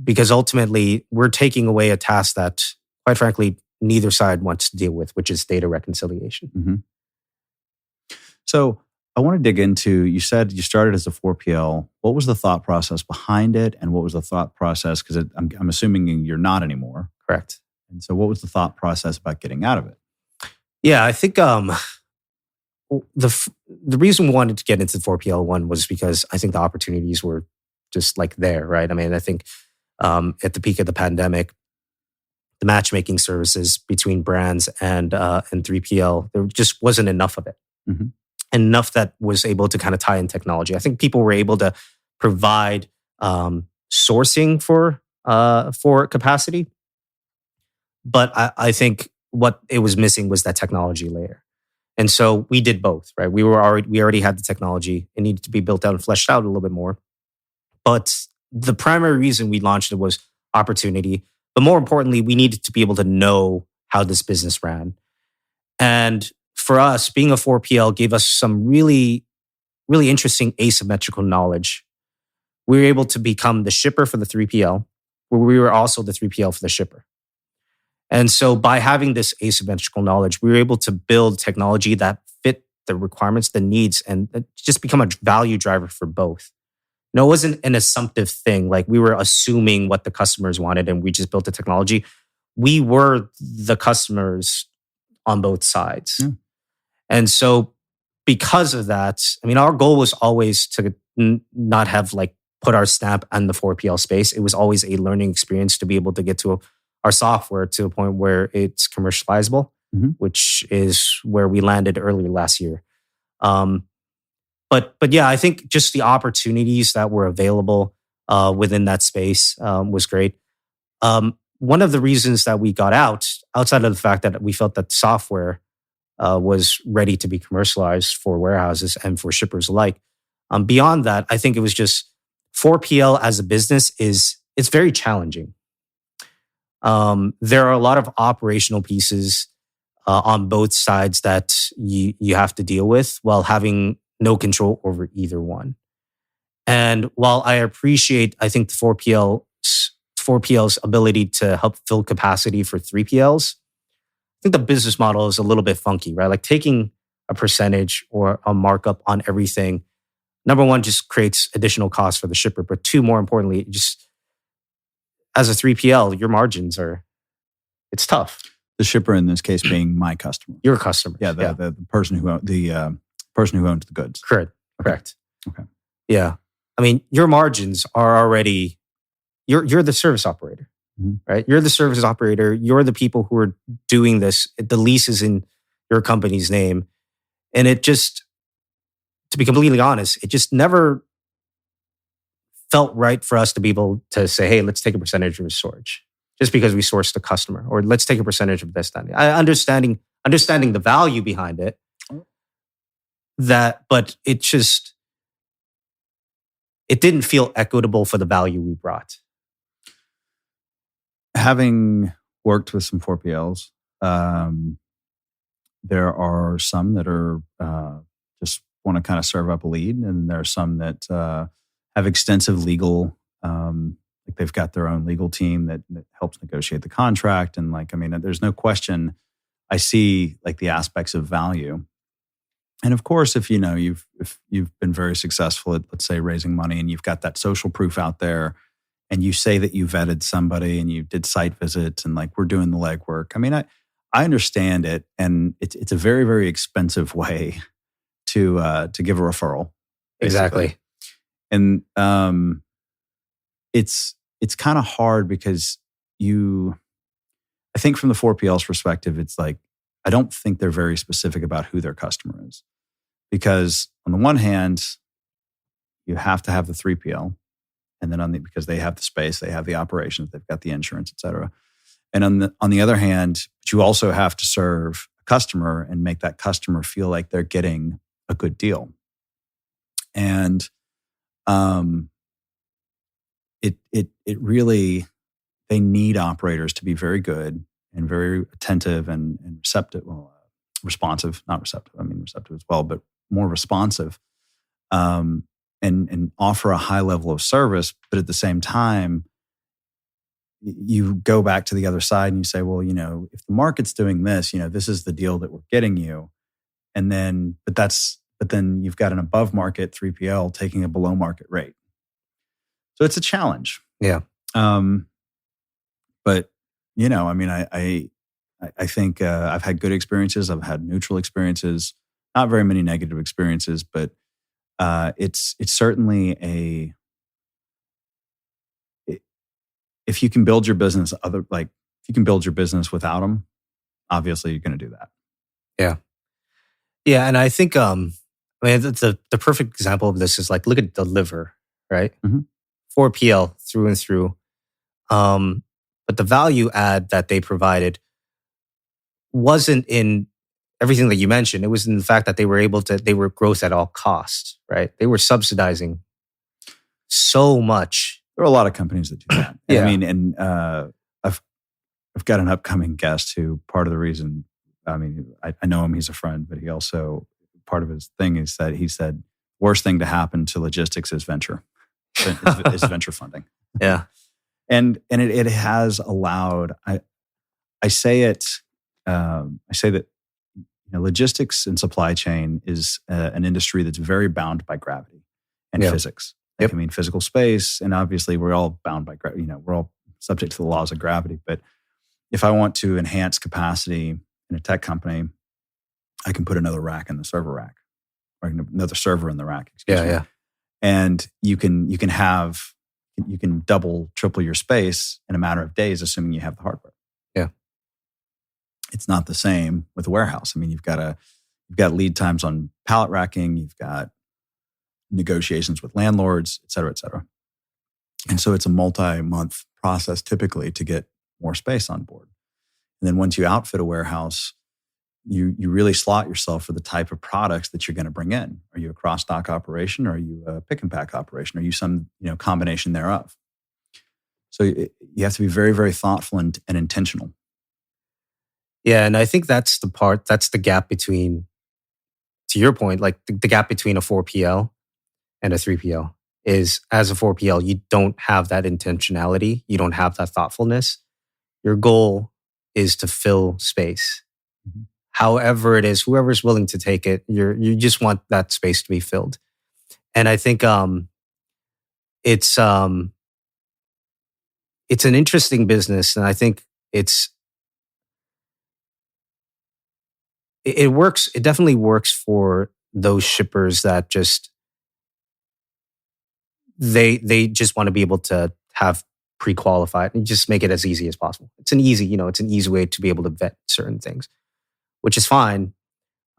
Because ultimately we're taking away a task that, quite frankly, neither side wants to deal with, which is data reconciliation. Mm-hmm. So I want to dig into, you said you started as a 4PL. What was the thought process behind it? And what was the thought process? Because I'm assuming you're not anymore. Correct. And so what was the thought process about getting out of it? Yeah, I think the reason we wanted to get into the 4PL one was because I think the opportunities were just there, right? I mean, I think at the peak of the pandemic, the matchmaking services between brands and 3PL. There just wasn't enough of it. Mm-hmm. Enough that was able to kind of tie in technology. I think people were able to provide sourcing for capacity, but I think what it was missing was that technology layer. And so we did both, right? We already had the technology. It needed to be built out and fleshed out a little bit more. But the primary reason we launched it was opportunity. But more importantly, we needed to be able to know how this business ran. And for us, being a 4PL gave us some really, really interesting asymmetrical knowledge. We were able to become the shipper for the 3PL, where we were also the 3PL for the shipper. And so by having this asymmetrical knowledge, we were able to build technology that fit the requirements, the needs, and just become a value driver for both. No, it wasn't an assumptive thing. Like we were assuming what the customers wanted and we just built the technology. We were the customers on both sides. Yeah. And so because of that, I mean, our goal was always to not have like put our stamp on the 4PL space. It was always a learning experience to be able to get to our software to a point where it's commercializable, mm-hmm. which is where we landed earlier last year. But yeah, I think just the opportunities that were available within that space was great. One of the reasons that we got out, outside of the fact that we felt that software was ready to be commercialized for warehouses and for shippers alike, beyond that, I think it was just 4PL as a business it's very challenging. There are a lot of operational pieces on both sides that you have to deal with while having no control over either one. And while I appreciate, I think the 4PL's ability to help fill capacity for 3PLs, I think the business model is a little bit funky, right? Like taking a percentage or a markup on everything, number one, just creates additional costs for the shipper. But two, more importantly, just as a 3PL, your margins it's tough. The shipper in this case being my customer. Your customer. Yeah, the person who owned the goods. Correct. Okay. Yeah. I mean, your margins are already, you're the service operator, mm-hmm. right? You're the service operator. You're the people who are doing this. The lease is in your company's name. And it just, to be completely honest, it just never felt right for us to be able to say, hey, let's take a percentage of storage just because we sourced the customer, or let's take a percentage of this. Understanding the value behind it, but it didn't feel equitable for the value we brought. Having worked with some 4PLs, there are some that are just want to kind of serve up a lead, and there are some that have extensive legal, like they've got their own legal team that helps negotiate the contract. And like, I mean, there's no question. I see like the aspects of value. And of course, if you've been very successful at, let's say, raising money, and you've got that social proof out there, and you say that you vetted somebody and you did site visits and like we're doing the legwork. I mean, I understand it, and it's a very, very expensive way to give a referral. Basically. Exactly. And it's kind of hard because I think from the 4PL's perspective, it's like, I don't think they're very specific about who their customer is. Because on the one hand, you have to have the 3PL. And then because they have the space, they have the operations, they've got the insurance, et cetera. And on the other hand, but you also have to serve a customer and make that customer feel like they're getting a good deal. And it really, they need operators to be very good and very attentive and receptive. Well, responsive, not receptive. I mean, receptive as well, but more responsive, and offer a high level of service. But at the same time, you go back to the other side and you say, well, if the market's doing this, this is the deal that we're getting you. And then, but then you've got an above market 3PL taking a below market rate. So it's a challenge. Yeah. But I mean, I think I've had good experiences. I've had neutral experiences, not very many negative experiences, but it's certainly if you can build your business if you can build your business without them, obviously you're going to do that. Yeah, and I think the perfect example of this is like look at Deliver, right? Mhm. 4PL through and through. But the value add that they provided wasn't in everything that you mentioned. It was in the fact that they were growth at all costs, right? They were subsidizing so much. There are a lot of companies that do that. Yeah. I mean, and I've got an upcoming guest who part of the reason, I mean, I know him, he's a friend, but he also, part of his thing is that he said, worst thing to happen to logistics is venture, is venture funding. Yeah. And it has allowed, I say that logistics and supply chain is an industry that's very bound by gravity and physics. Yep. I mean, physical space, and obviously we're all bound by gravity. We're all subject to the laws of gravity. But if I want to enhance capacity in a tech company, I can put another rack in the server rack, or another server in the rack. Excuse me. Yeah. And you can double, triple your space in a matter of days, assuming you have the hardware. Yeah. It's not the same with a warehouse. I mean, you've got lead times on pallet racking, you've got negotiations with landlords, et cetera, et cetera. And so it's a multi-month process typically to get more space on board. And then once you outfit a warehouse, you really slot yourself for the type of products that you're going to bring in. Are you a cross-dock operation? Or are you a pick and pack operation? Are you some combination thereof? So you have to be very, very thoughtful and intentional. Yeah, and I think that's the gap between, to your point, like the gap between a 4PL and a 3PL is, as a 4PL, you don't have that intentionality. You don't have that thoughtfulness. Your goal is to fill space. Mm-hmm. However it is, whoever's willing to take it, you just want that space to be filled. And I think it's an interesting business, and I think it works. It definitely works for those shippers that just they just want to be able to have pre-qualified and just make it as easy as possible. It's an easy way to be able to vet certain things, which is fine.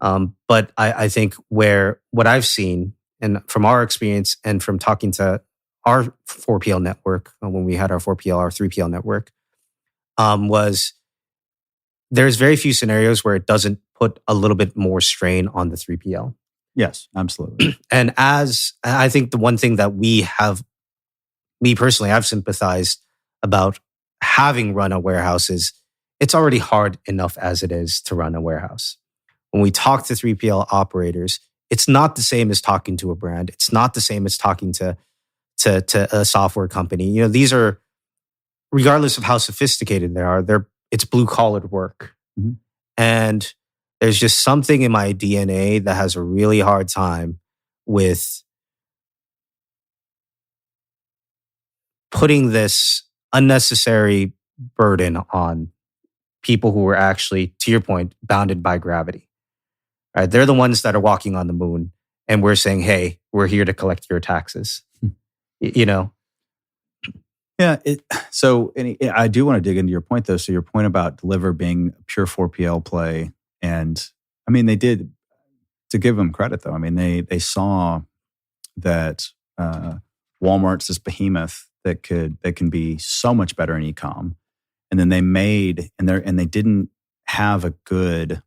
But I think what I've seen, and from our experience and from talking to our 4PL network, when we had our 4PL, our 3PL network, was there's very few scenarios where it doesn't put a little bit more strain on the 3PL. Yes, absolutely. And as I think the one thing that me personally, I've sympathized about having run a warehouse is it's already hard enough as it is to run a warehouse. When we talk to 3PL operators, it's not the same as talking to a brand. It's not the same as talking to a software company. These are, regardless of how sophisticated they are, it's blue collar work. Mm-hmm. And there's just something in my DNA that has a really hard time with putting this unnecessary burden on people who are actually, to your point, bounded by gravity. Right? They're the ones that are walking on the moon, and we're saying, "Hey, we're here to collect your taxes." Yeah. So I do want to dig into your point, though. So your point about Deliver being a pure 4PL play, and I mean, they did, to give them credit, though. I mean, they saw that Walmart's this behemoth that can be so much better in e-com, and then they made and they didn't have a good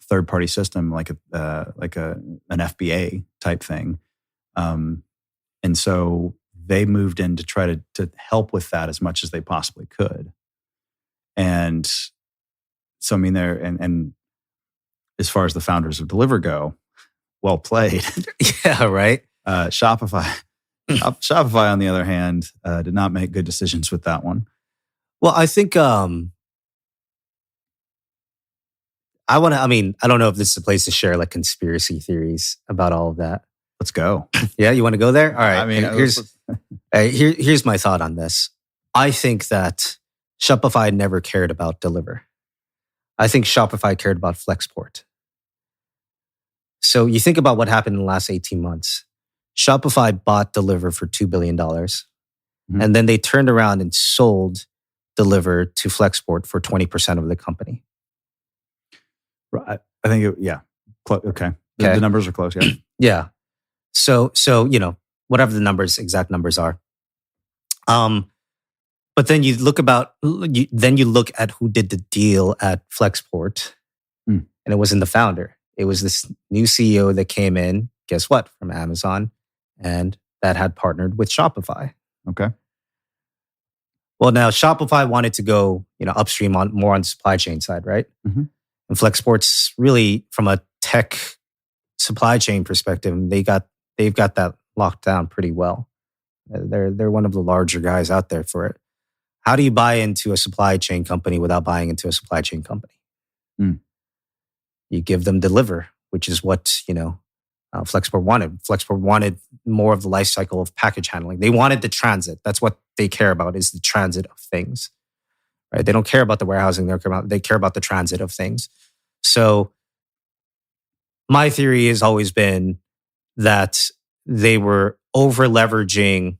third-party system like an FBA type thing, and so they moved in to try to help with that as much as they possibly could. And so, I mean, and as far as the founders of Deliver go, well played. Yeah, right. Shopify, on the other hand, did not make good decisions with that one. Well, I think I don't know if this is a place to share like conspiracy theories about all of that. Let's go. Yeah, you want to go there? All right. I mean, here's my thought on this. I think that Shopify never cared about Deliver. I think Shopify cared about Flexport. So you think about what happened in the last 18 months. Shopify bought Deliver for $2 billion. Mm-hmm. And then they turned around and sold deliver to Flexport for 20% of the company. Right. I think, okay. The numbers are close, yeah. Yeah. So whatever the exact numbers are. But then you look at who did the deal at Flexport, and it wasn't the founder. It was this new CEO that came in, guess what, from Amazon, and that had partnered with Shopify. Okay. Well, now Shopify wanted to go, upstream more on the supply chain side, right? Mm-hmm. And Flexport's really, from a tech supply chain perspective, they've got that locked down pretty well. They're one of the larger guys out there for it. How do you buy into a supply chain company without buying into a supply chain company? You give them deliver, which is what Flexport wanted. Flexport wanted more of the life cycle of package handling. They wanted the transit. That's what they care about, is the transit of things. Right? They don't care about the warehousing. They care about the transit of things. So my theory has always been that they were over leveraging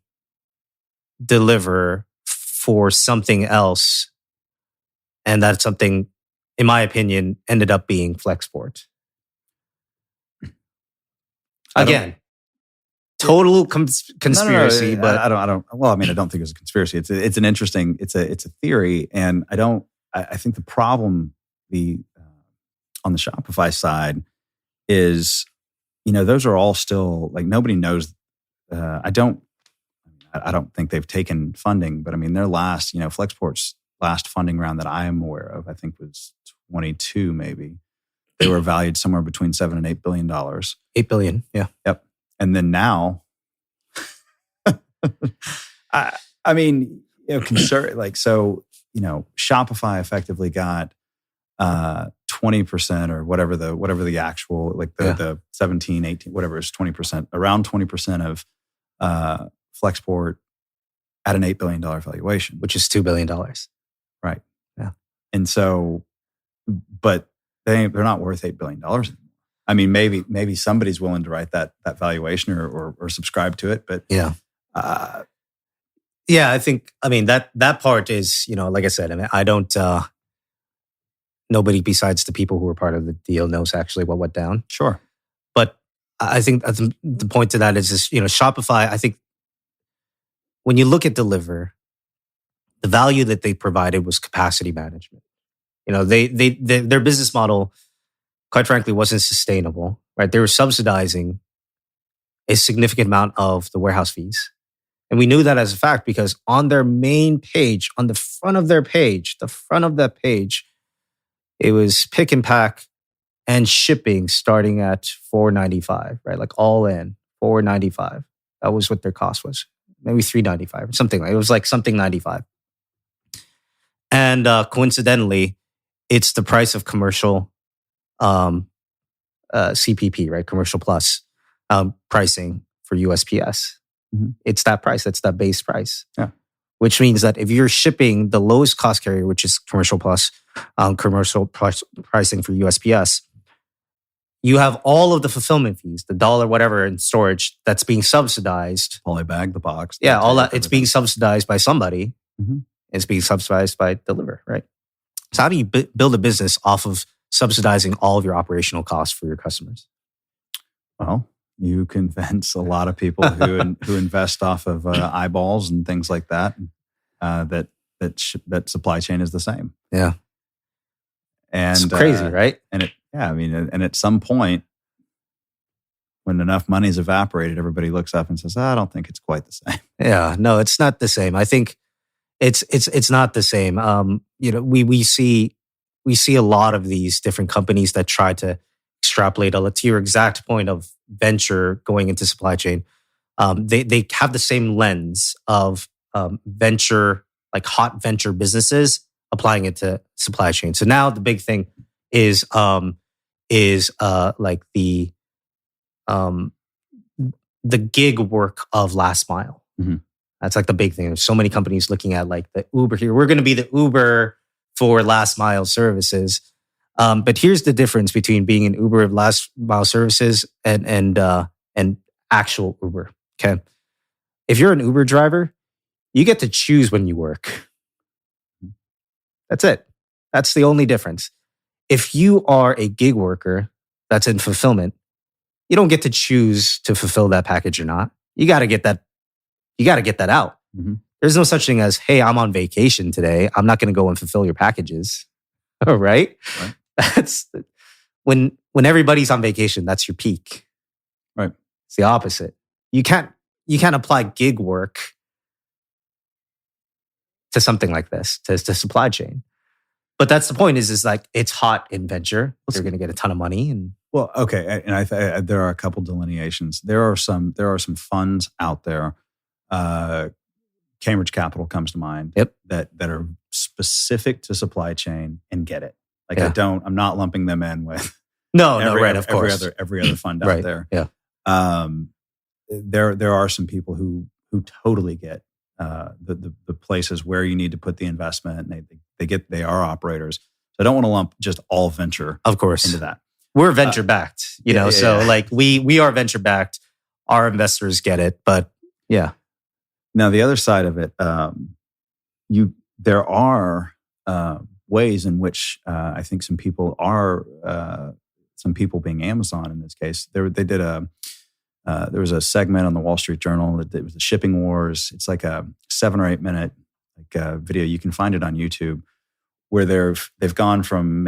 deliver for something else, and that something, in my opinion, ended up being Flexport. Again, total conspiracy, but I don't. Well, I mean, I don't think it's a conspiracy. It's an interesting. It's a theory, and I think the problem on the Shopify side is, those are all still, like, nobody knows. I don't think they've taken funding, but I mean, their last, Flexport's last funding round that I am aware of, I think was 22 maybe. They were valued somewhere between $7 and $8 billion. $8 billion, yeah. Yep. And then now, I mean, Shopify effectively got 20% or whatever the actual, the 17, 18, whatever is 20%, around 20% of Flexport at an $8 billion valuation, which is $2 billion. Right. Yeah. And so, but they're not worth $8 billion anymore. I mean, maybe somebody's willing to write that valuation or subscribe to it, but yeah. I think, that part is, like I said, I don't, nobody besides the people who were part of the deal knows actually what went down. Sure. But I think the point to that is just, Shopify, I think when you look at Deliver, the value that they provided was capacity management. Their business model, quite frankly, wasn't sustainable, right? They were subsidizing a significant amount of the warehouse fees. And we knew that as a fact because on their main page, on the front of their page, it was pick and pack and shipping starting at $4.95, right? Like all in, $4.95. That was what their cost was. Maybe $3.95 or something. It was like something $95. And coincidentally, it's the price of commercial CPP, right? Commercial Plus pricing for USPS. Mm-hmm. It's that price. That's that base price. Yeah. Which means that if you're shipping the lowest cost carrier, which is Commercial Plus, commercial pricing for USPS, you have all of the fulfillment fees, the dollar whatever in storage that's being subsidized. Polybag, the box. Yeah, all that. It's being subsidized by somebody. Mm-hmm. It's being subsidized by Deliver, right? So how do you build a business off of subsidizing all of your operational costs for your customers? Well, you convince a lot of people who invest off of eyeballs and things like that, that supply chain is the same. Yeah. And it's crazy, right? And and at some point, when enough money's evaporated, everybody looks up and says, I don't think it's quite the same. Yeah, no, it's not the same. I think it's not the same. We see a lot of these different companies that try to extrapolate to your exact point of venture going into supply chain. They have the same lens of venture, like hot venture businesses, applying it to supply chain. So now the big thing is like the gig work of last mile. Mm-hmm. That's like the big thing. There's so many companies looking at like the Uber here. We're going to be the Uber for last mile services. But here's the difference between being an Uber of last mile services and actual Uber. Okay, if you're an Uber driver, you get to choose when you work. That's it. That's the only difference. If you are a gig worker that's in fulfillment, you don't get to choose to fulfill that package or not. You got to get that. You got to get that out. Mhm. There's no such thing as, hey, I'm on vacation today. I'm not going to go and fulfill your packages. All right. Right. That's when everybody's on vacation. That's your peak. Right. It's the opposite. You can't apply gig work to something like this, to supply chain. But that's the point. Is like it's hot in venture. They're going to get a ton of money. And Well, okay, and there are a couple delineations. There are some funds out there. Cambridge Capital comes to mind. Yep. That are specific to supply chain and get it. Like Yeah. I'm not lumping them in with of course. every other fund out Right. there. Yeah. There are some people who totally get the places where you need to put the investment, and they are operators. So I don't want to lump just all venture Of course. into that. We're venture backed, so yeah. like we are venture backed. Our investors get it, but yeah. Now the other side of it, there are ways in which I think some people being Amazon in this case. There was a segment on the Wall Street Journal that it was the shipping wars. It's like a 7 or 8 minute video. You can find it on YouTube, where they've gone from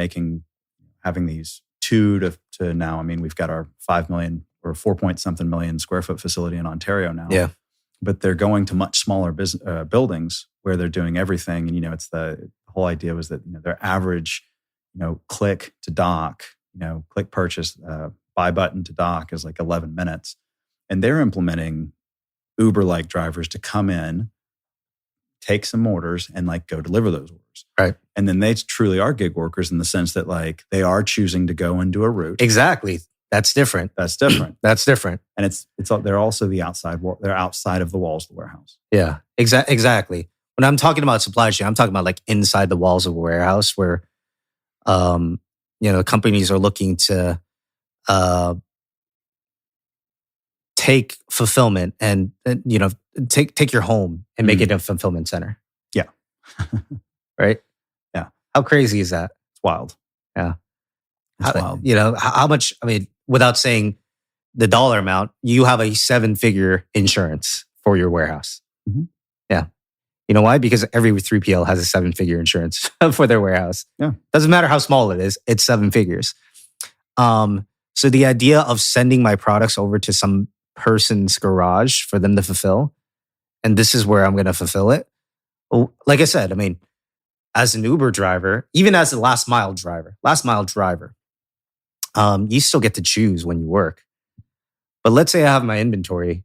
having these 2 to now. I mean, we've got our 5 million or 4 point something million square foot facility in Ontario now. Yeah. But they're going to much smaller buildings where they're doing everything. And it's the whole idea was that their average click to dock, click purchase, buy button to dock is like 11 minutes. And they're implementing Uber-like drivers to come in, take some orders, and go deliver those orders. Right. And then they truly are gig workers in the sense that they are choosing to go and do a route. Exactly. That's different. That's different. That's different. And they're also the outside. They're outside of the walls of the warehouse. Yeah. Exactly. When I'm talking about supply chain, I'm talking about inside the walls of a warehouse where, companies are looking to take fulfillment and take your home and make it a fulfillment center. Yeah. Right? Yeah. How crazy is that? It's wild. Yeah. It's wild. How much, without saying the dollar amount, you have a 7-figure insurance for your warehouse. Mhm. Yeah. You know why? Because every 3PL has a 7-figure insurance for their warehouse. Yeah. Doesn't matter how small it is, it's 7 figures. So the idea of sending my products over to some person's garage for them to fulfill, and this is where I'm going to fulfill it. Like I said, as an Uber driver, even as a last mile driver, you still get to choose when you work. But let's say I have my inventory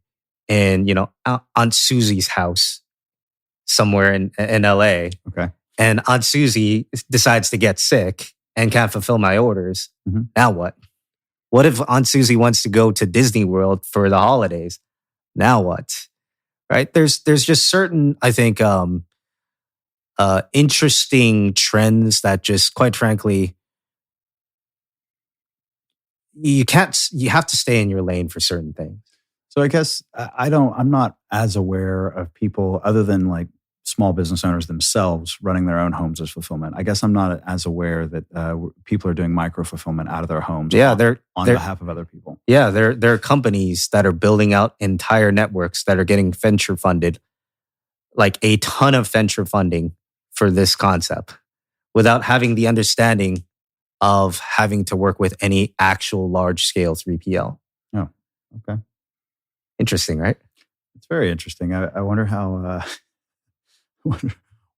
in, Aunt Susie's house somewhere in LA. Okay. And Aunt Susie decides to get sick and can't fulfill my orders. Mm-hmm. Now what? What if Aunt Susie wants to go to Disney World for the holidays? Now what? Right? There's just certain, I think, interesting trends that just, quite frankly, you have to stay in your lane for certain things. So I guess I'm not as aware of people other than small business owners themselves running their own homes as fulfillment. I guess I'm not as aware that people are doing micro fulfillment out of their homes. Yeah, on behalf of other people. Yeah, there are companies that are building out entire networks that are getting venture funded, a ton of venture funding for this concept, without having the understanding of having to work with any actual large scale 3PL. Oh, okay. Interesting, right? It's very interesting. I wonder how.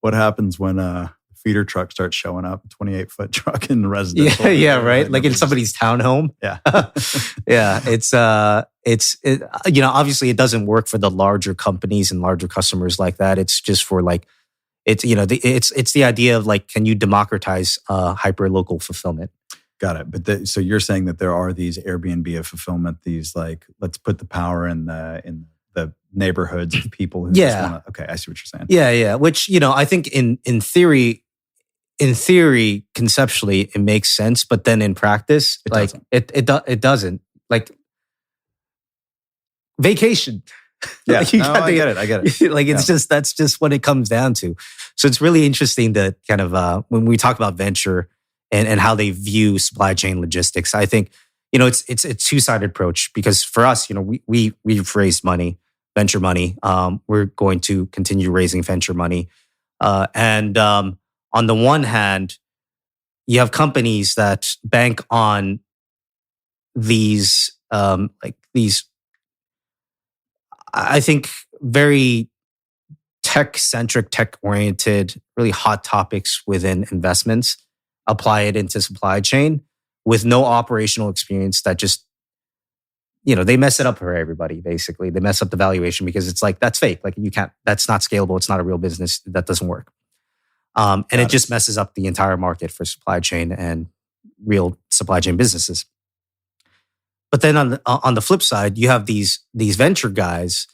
What happens when a feeder truck starts showing up, 28-foot truck in the residential? Yeah, right. In somebody's townhome. Yeah, yeah. It's obviously it doesn't work for the larger companies and larger customers like that. It's just for it's the idea of can you democratize hyper local fulfillment? Got it. But so you're saying that there are these Airbnb of fulfillment, these let's put the power in the neighborhoods of people who just want to. Okay, I see what you're saying. Yeah. Which I think in theory, conceptually, it makes sense, but then in practice, it doesn't. Vacation. Yeah, Like, you no, got I the- get it. I get it. Like it's just that's just what it comes down to. So it's really interesting to kind of when we talk about venture and how they view supply chain logistics. I think it's a two-sided approach because for us, we've raised money, venture money. We're going to continue raising venture money, and on the one hand, you have companies that bank on these these I think very tech-centric, tech-oriented, really hot topics within investments, apply it into supply chain with no operational experience that just, they mess it up for everybody, basically. They mess up the valuation because it's like, that's fake. Like you can't, that's not scalable. It's not a real business. That doesn't work. And it just messes up the entire market for supply chain and real supply chain businesses. But then on the flip side, you have these venture guys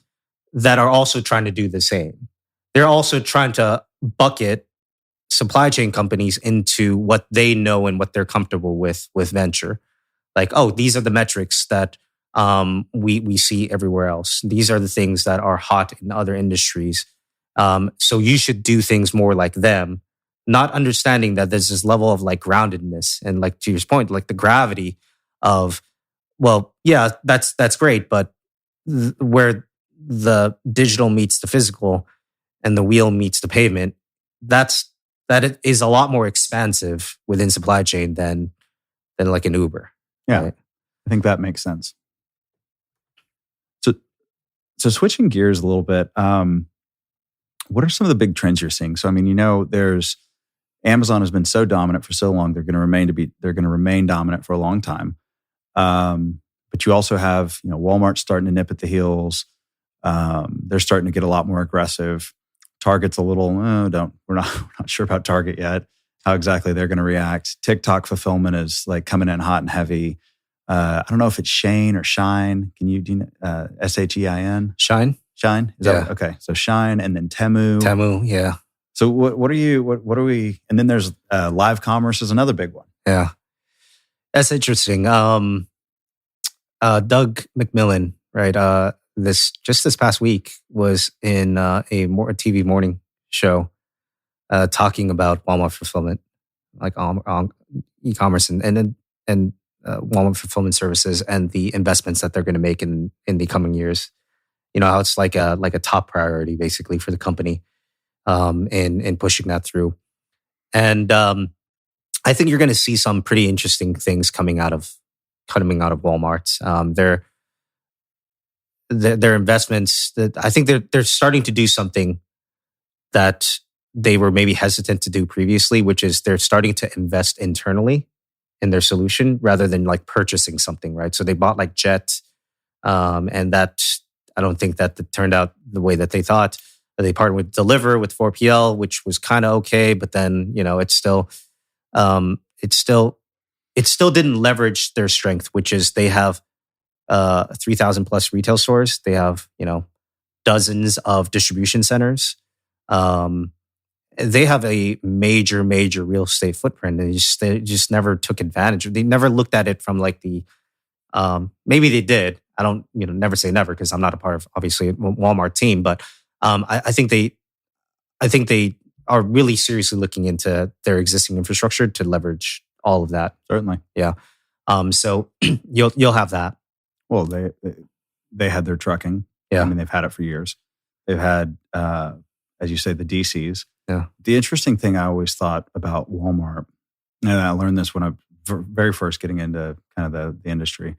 that are also trying to do the same. They're also trying to bucket supply chain companies into what they know and what they're comfortable with venture. Like, oh, these are the metrics that we see everywhere else. These are the things that are hot in other industries. So you should do things more like them, not understanding that there's this level of like groundedness and like to your point, like the gravity of, well, yeah, that's great, but where the digital meets the physical and the wheel meets the pavement, that it is a lot more expansive within supply chain than like an Uber. Yeah, right? I think that makes sense. So switching gears a little bit, what are some of the big trends you're seeing? So I mean, there's Amazon has been so dominant for so long; they're going to remain dominant for a long time. But you also have, Walmart starting to nip at the heels. They're starting to get a lot more aggressive. Target's a little, we're not sure about Target yet, how exactly they're going to react. TikTok fulfillment is like coming in hot and heavy. I don't know if it's Shein or Shein. Do you know, Shein? Shein? Is that okay? So Shein and then Temu. Temu, yeah. So what are we? And then there's live commerce is another big one. Yeah, that's interesting. Doug McMillan, right? This past week was in a TV morning show talking about Walmart fulfillment, like on e-commerce and Walmart fulfillment services and the investments that they're going to make in the coming years. How it's like a top priority basically for the company in pushing that through. And I think you're going to see some pretty interesting things coming out of Walmart. Their investments, that I think they're starting to do something that they were maybe hesitant to do previously, which is they're starting to invest internally in their solution rather than like purchasing something, right? So they bought like Jet, and that I don't think that turned out the way that they thought. They partnered with Deliver with 4PL, which was kind of okay, but then it still didn't leverage their strength, which is they have 3,000 plus retail stores. They have dozens of distribution centers. They have a major real estate footprint, and they just never took advantage. They never looked at it from like the maybe they did. I don't never say never because I'm not a part of obviously a Walmart team, but I think they are really seriously looking into their existing infrastructure to leverage all of that. Certainly, yeah. So you'll have that. Well, they had their trucking. Yeah, I mean they've had it for years. They've had, as you say, the DCs. Yeah. The interesting thing I always thought about Walmart, and I learned this when I very first getting into kind of the industry,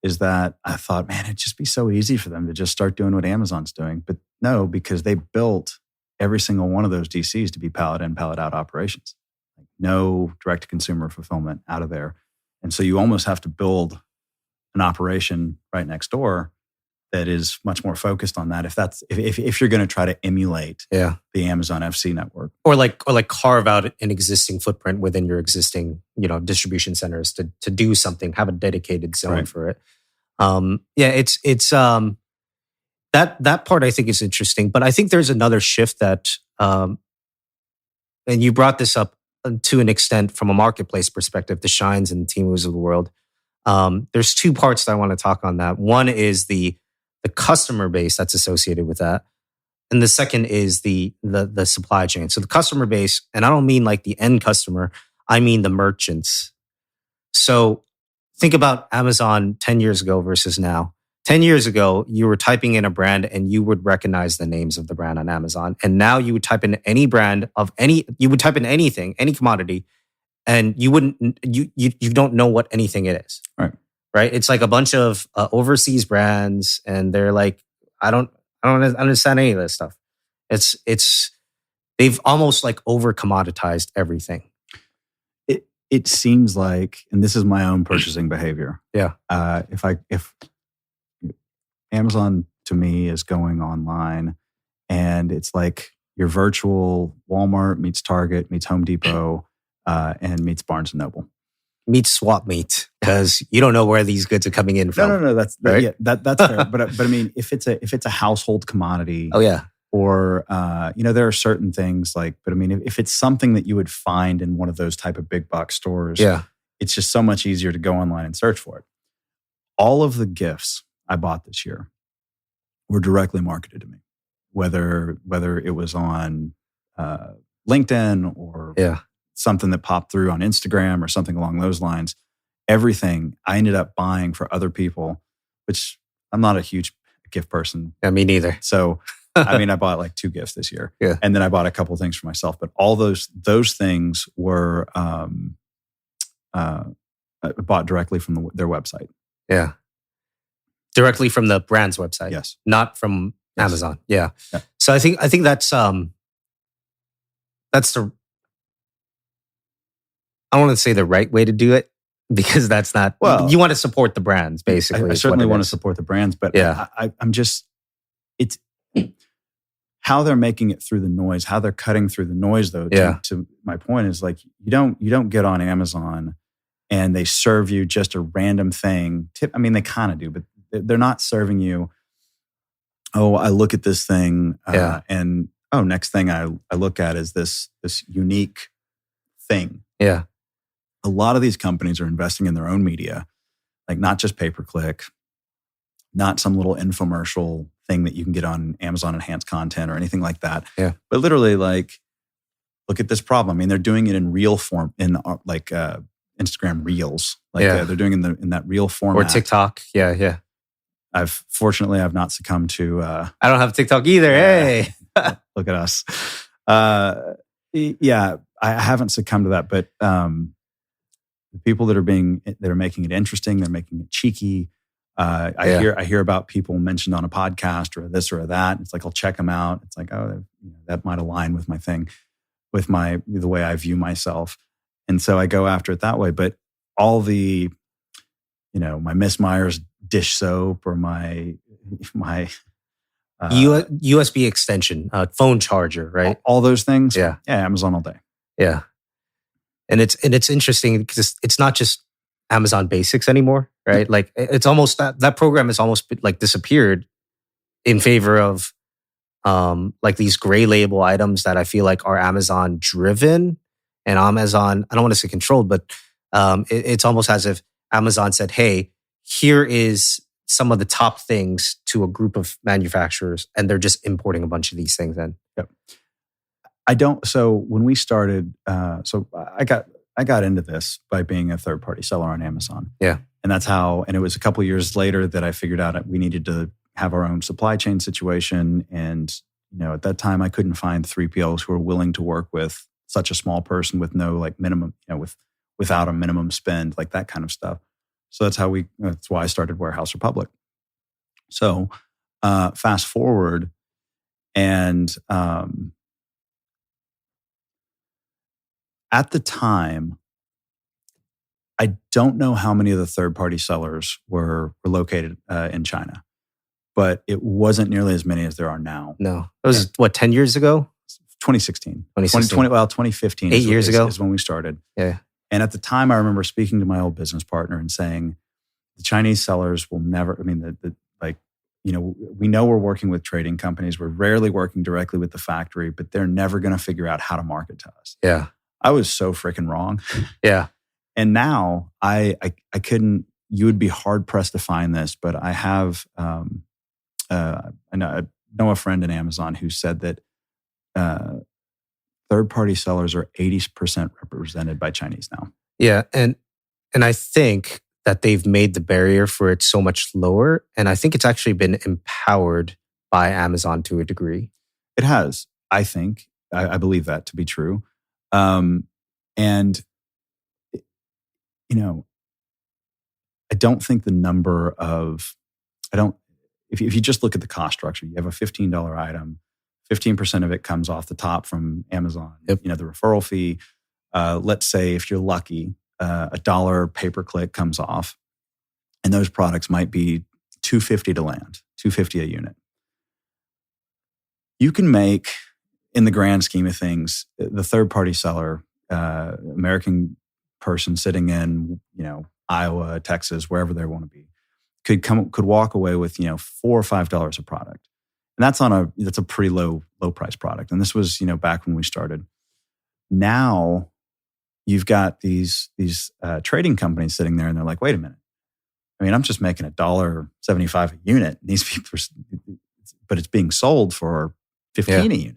is that I thought, man, it'd just be so easy for them to just start doing what Amazon's doing. But no, because they built every single one of those DCs to be pallet in, pallet out operations. Like no direct-to-consumer fulfillment out of there. And so you almost have to build an operation right next door that is much more focused on that. If you're going to try to emulate the Amazon FC network, or like carve out an existing footprint within your existing distribution centers to do something, have a dedicated zone for it. It's that part I think is interesting, but I think there's another shift that, and you brought this up to an extent from a marketplace perspective, the Sheins and Temus of the world. There's two parts that I want to talk on that. One is the the customer base that's associated with that. And the second is the supply chain. So the customer base, and I don't mean like the end customer, I mean the merchants. So think about Amazon 10 years ago versus now. 10 years ago, you were typing in a brand and you would recognize the names of the brand on Amazon. And now you would type in any brand of you would type in anything, any commodity, and you don't know what anything it is. Right? It's like a bunch of overseas brands, and they're like, I don't understand any of this stuff. It's they've almost like over commoditized everything. It seems like, and this is my own purchasing behavior. Yeah. If Amazon to me is going online, and it's like your virtual Walmart meets Target meets Home Depot and meets Barnes and Noble. Meets swap meet, because you don't know where these goods are coming in from. No. That's right? Yeah, that's fair. But I mean, if it's a household commodity. Oh yeah. Or, there are certain things like, but I mean, if it's something that you would find in one of those type of big box stores, it's just so much easier to go online and search for it. All of the gifts I bought this year were directly marketed to me, whether it was on LinkedIn or something that popped through on Instagram or something along those lines. Everything I ended up buying for other people, which I'm not a huge gift person. Yeah, me neither. So, I mean, I bought like 2 gifts this year. Yeah. And then I bought a couple of things for myself. But all those things were bought directly from their website. Yeah. Directly from the brand's website. Yes. Not from Amazon. Yeah. So I think that's the, I don't want to say the right way to do it, because that's not, you want to support the brands, basically. I certainly want to support the brands, but I'm just, it's how they're making it through the noise, how they're cutting through the noise, though. To my point is like, you don't get on Amazon and they serve you just a random thing. I mean, they kind of do, but they're not serving you, I look at this thing and next thing I look at is this unique thing. Yeah. A lot of these companies are investing in their own media, like not just pay-per-click, not some little infomercial thing that you can get on Amazon Enhanced Content or anything like that. Yeah. But literally, like, look at this problem. I mean, they're doing it in real form, in like Instagram Reels. Like they're doing it in that real format. Or TikTok. Yeah. Fortunately, I've not succumbed to... I don't have TikTok either. Hey! Look at us. I haven't succumbed to that, but... the people that are making it interesting, they're making it cheeky. I hear about people mentioned on a podcast or this or that. It's like, I'll check them out. It's like, that might align with my thing, with the way I view myself. And so I go after it that way. But all the, my Miss Myers dish soap or my USB extension, phone charger, right? All those things. Yeah. Amazon all day. Yeah. And it's interesting because it's not just Amazon Basics anymore, right? Like it's almost that program has almost like disappeared in favor of like these gray label items that I feel like are Amazon driven and Amazon, I don't want to say controlled, but it's almost as if Amazon said, hey, here is some of the top things to a group of manufacturers, and they're just importing a bunch of these things in. Yep. So when we started, I got into this by being a third-party seller on Amazon. Yeah. And that's how, and it was a couple of years later that I figured out we needed to have our own supply chain situation. And, at that time I couldn't find 3PLs who were willing to work with such a small person with no like minimum, without a minimum spend, like that kind of stuff. So that's why I started Warehouse Republic. So fast forward and, at the time, I don't know how many of the third-party sellers were located in China, but it wasn't nearly as many as there are now. No. It was, 10 years ago? 2016. 2015. 8 years ago? Is when we started. Yeah. And at the time, I remember speaking to my old business partner and saying, the Chinese sellers will never, we know we're working with trading companies. We're rarely working directly with the factory, but they're never going to figure out how to market to us. Yeah. I was so freaking wrong. Yeah. And now I couldn't, you would be hard pressed to find this, but I have I know a friend in Amazon who said that third-party sellers are 80% represented by Chinese now. Yeah, and I think that they've made the barrier for it so much lower, and I think it's actually been empowered by Amazon to a degree. It has, I think. I believe that to be true. And, I don't think the number of, if you just look at the cost structure, you have a $15 item, 15% of it comes off the top from Amazon. Yep. The referral fee, let's say if you're lucky, $1 pay-per-click comes off, and those products might be $250 to land, $250 a unit. You can make, in the grand scheme of things, the third-party seller, American person sitting in, Iowa, Texas, wherever they want to be, could walk away with, $4 or $5 a product, and that's a pretty low price product. And this was, back when we started. Now, you've got these trading companies sitting there, and they're like, wait a minute. I mean, I'm just making $1.75 a unit. These people, but it's being sold for $15 a unit.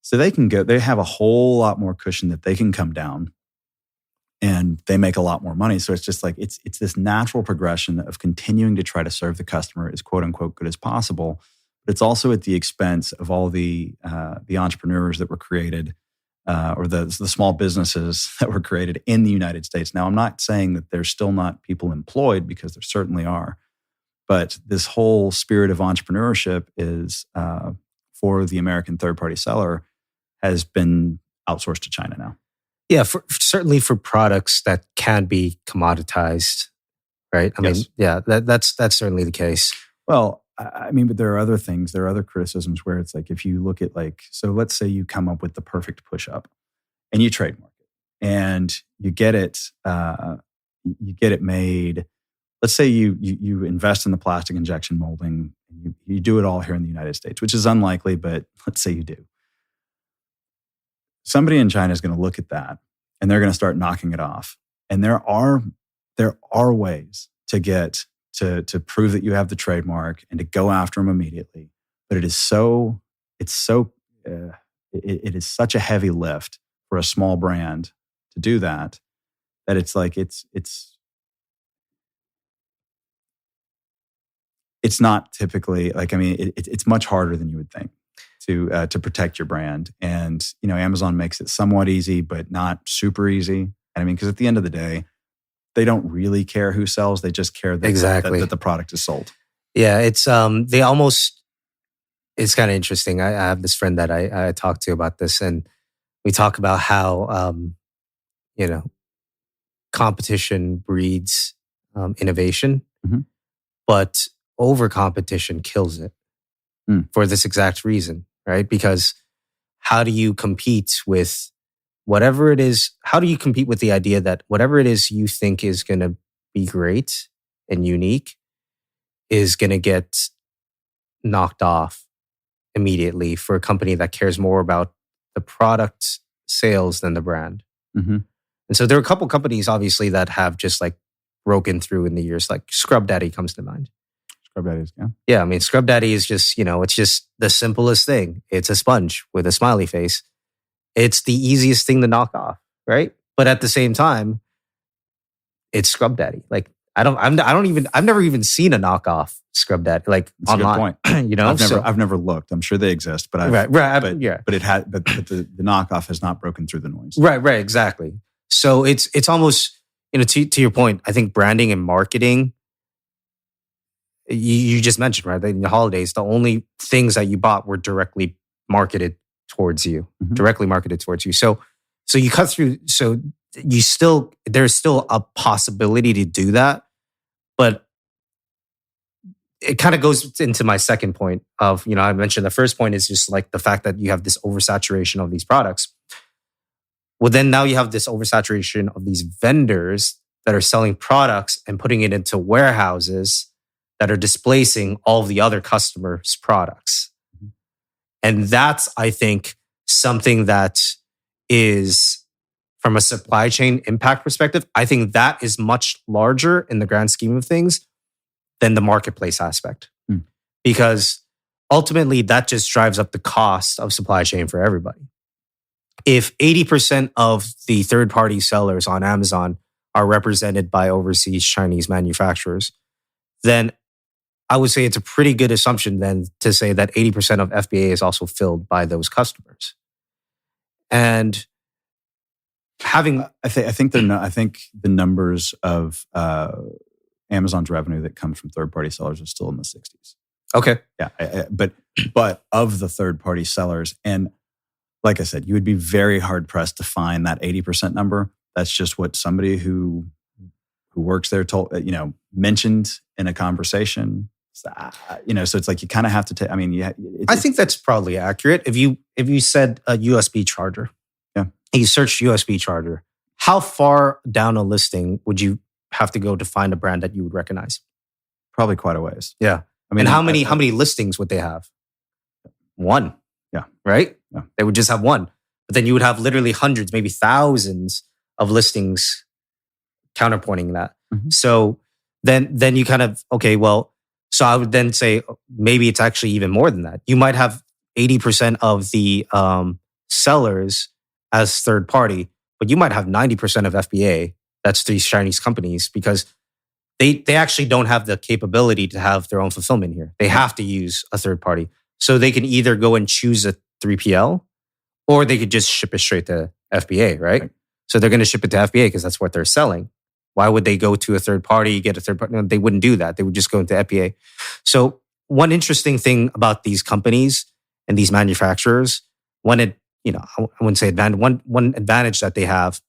So they have a whole lot more cushion that they can come down, and they make a lot more money. So it's just like, it's this natural progression of continuing to try to serve the customer as quote unquote good as possible. But it's also at the expense of all the entrepreneurs that were created, or the small businesses that were created in the United States. Now, I'm not saying that there's still not people employed, because there certainly are. But this whole spirit of entrepreneurship is, for the American third-party seller, has been outsourced to China now. Yeah, certainly for products that can be commoditized, right? I mean, yeah, that's certainly the case. Well, I mean, but there are other things. There are other criticisms where it's like, if you look at so let's say you come up with the perfect push-up and you trademark it and you get it made. Let's say you invest in the plastic injection molding and you do it all here in the United States, which is unlikely, but let's say you do. Somebody in China is going to look at that and they're going to start knocking it off. And there are ways to get to prove that you have the trademark and to go after them immediately. But it is such a heavy lift for a small brand to do that it's like it's not typically it's much harder than you would think to protect your brand. And Amazon makes it somewhat easy, but not super easy. And I mean, because at the end of the day, they don't really care who sells; they just care that the product is sold. Yeah, it's it's kind of interesting. I have this friend that I talk to about this, and we talk about how competition breeds innovation, but over competition kills it for this exact reason, right? Because how do you compete with whatever it is? How do you compete with the idea that whatever it is you think is going to be great and unique is going to get knocked off immediately for a company that cares more about the product sales than the brand? Mm-hmm. And so there are a couple companies, obviously, that have just broken through in the years. Like Scrub Daddy comes to mind. Scrub Daddy, yeah. Yeah, I mean, Scrub Daddy is just, it's just the simplest thing. It's a sponge with a smiley face. It's the easiest thing to knock off, right? But at the same time, it's Scrub Daddy. I've never even seen a knockoff Scrub Daddy That's online. A good point. I've never looked. I'm sure they exist, but but the knockoff has not broken through the noise. Right, exactly. So it's almost, to your point, I think branding and marketing, you just mentioned, right? In the holidays, the only things that you bought were directly marketed towards you, So you cut through. So there's still a possibility to do that, but it kind of goes into my second point of, I mentioned the first point is just the fact that you have this oversaturation of these products. Well, then now you have this oversaturation of these vendors that are selling products and putting it into warehouses that are displacing all of the other customers' products. And that's, I think, something that is, from a supply chain impact perspective, I think that is much larger in the grand scheme of things than the marketplace aspect. because ultimately that just drives up the cost of supply chain for everybody. If 80% of the third-party sellers on Amazon are represented by overseas Chinese manufacturers, then I would say it's a pretty good assumption then to say that 80% of FBA is also filled by those customers. And having, I think the numbers of Amazon's revenue that comes from third-party sellers are still in the 60s. okay, Yeah, but of the third-party sellers, and like I said, you would be very hard-pressed to find that 80% number. That's just what somebody who works there told, mentioned in a conversation. So it's like you kind of have to take. I mean, I think that's probably accurate. If you said a USB charger, yeah, and you search USB charger, how far down a listing would you have to go to find a brand that you would recognize? probably quite a ways. Yeah. I mean, And how many listings would they have? One. Yeah. Right? Yeah. They would just have one. But then you would have literally hundreds, maybe thousands of listings counterpointing that. Mhm. So then you kind of, okay, well, so I would then say maybe it's actually even more than that. You might have 80% of the sellers as third party, but you might have 90% of FBA. That's these Chinese companies because they actually don't have the capability to have their own fulfillment here. They have to use a third party. So they can either go and choose a 3PL or they could just ship it straight to FBA, right? So they're going to ship it to FBA because that's what they're selling. Why would they go to a third party, get a third party? No, they wouldn't do that. They would just go into FBA. So one interesting thing about these companies and these manufacturers, I wouldn't say advantage. One advantage that they have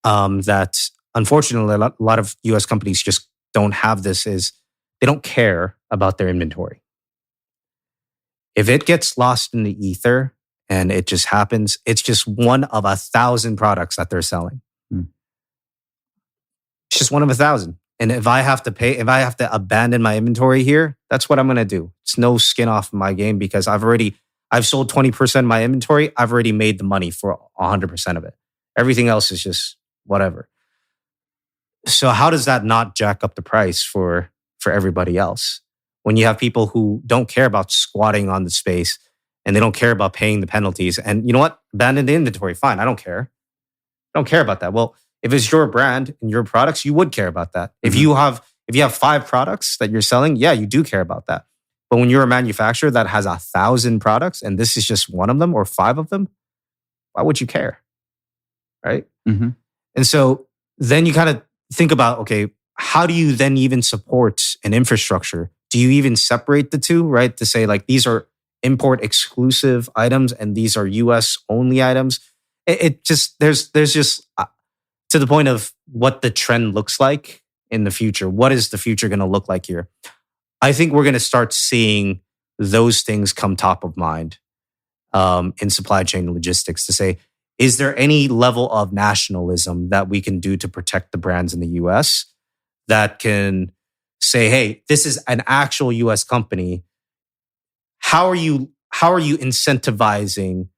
that unfortunately a lot of US companies just don't have this is they don't care about their inventory. If it gets lost in the ether and it just happens, it's just one of 1,000 products that they're selling. It's just one of 1,000. And if I have to abandon my inventory here, that's what I'm going to do. It's no skin off my game because I've sold 20% of my inventory. I've already made the money for 100% of it. Everything else is just whatever. So how does that not jack up the price for everybody else? When you have people who don't care about squatting on the space and they don't care about paying the penalties. And you know what? Abandon the inventory. Fine. I don't care. I don't care about that. Well, if it's your brand and your products, you would care about that. Mm-hmm. If you have 5 products that you're selling, yeah, you do care about that. But when you're a manufacturer that has 1,000 products and this is just one of them or 5 of them, why would you care? Right? Mm-hmm. And so then you kind of think about, okay, how do you then even support an infrastructure? Do you even separate the two, right? To say like these are import exclusive items and these are US only items. It just, there's just to the point of what the trend looks like in the future. What is the future going to look like here? I think we're going to start seeing those things come top of mind in supply chain logistics to say, is there any level of nationalism that we can do to protect the brands in the US that can say, hey, this is an actual US company. How are you incentivizing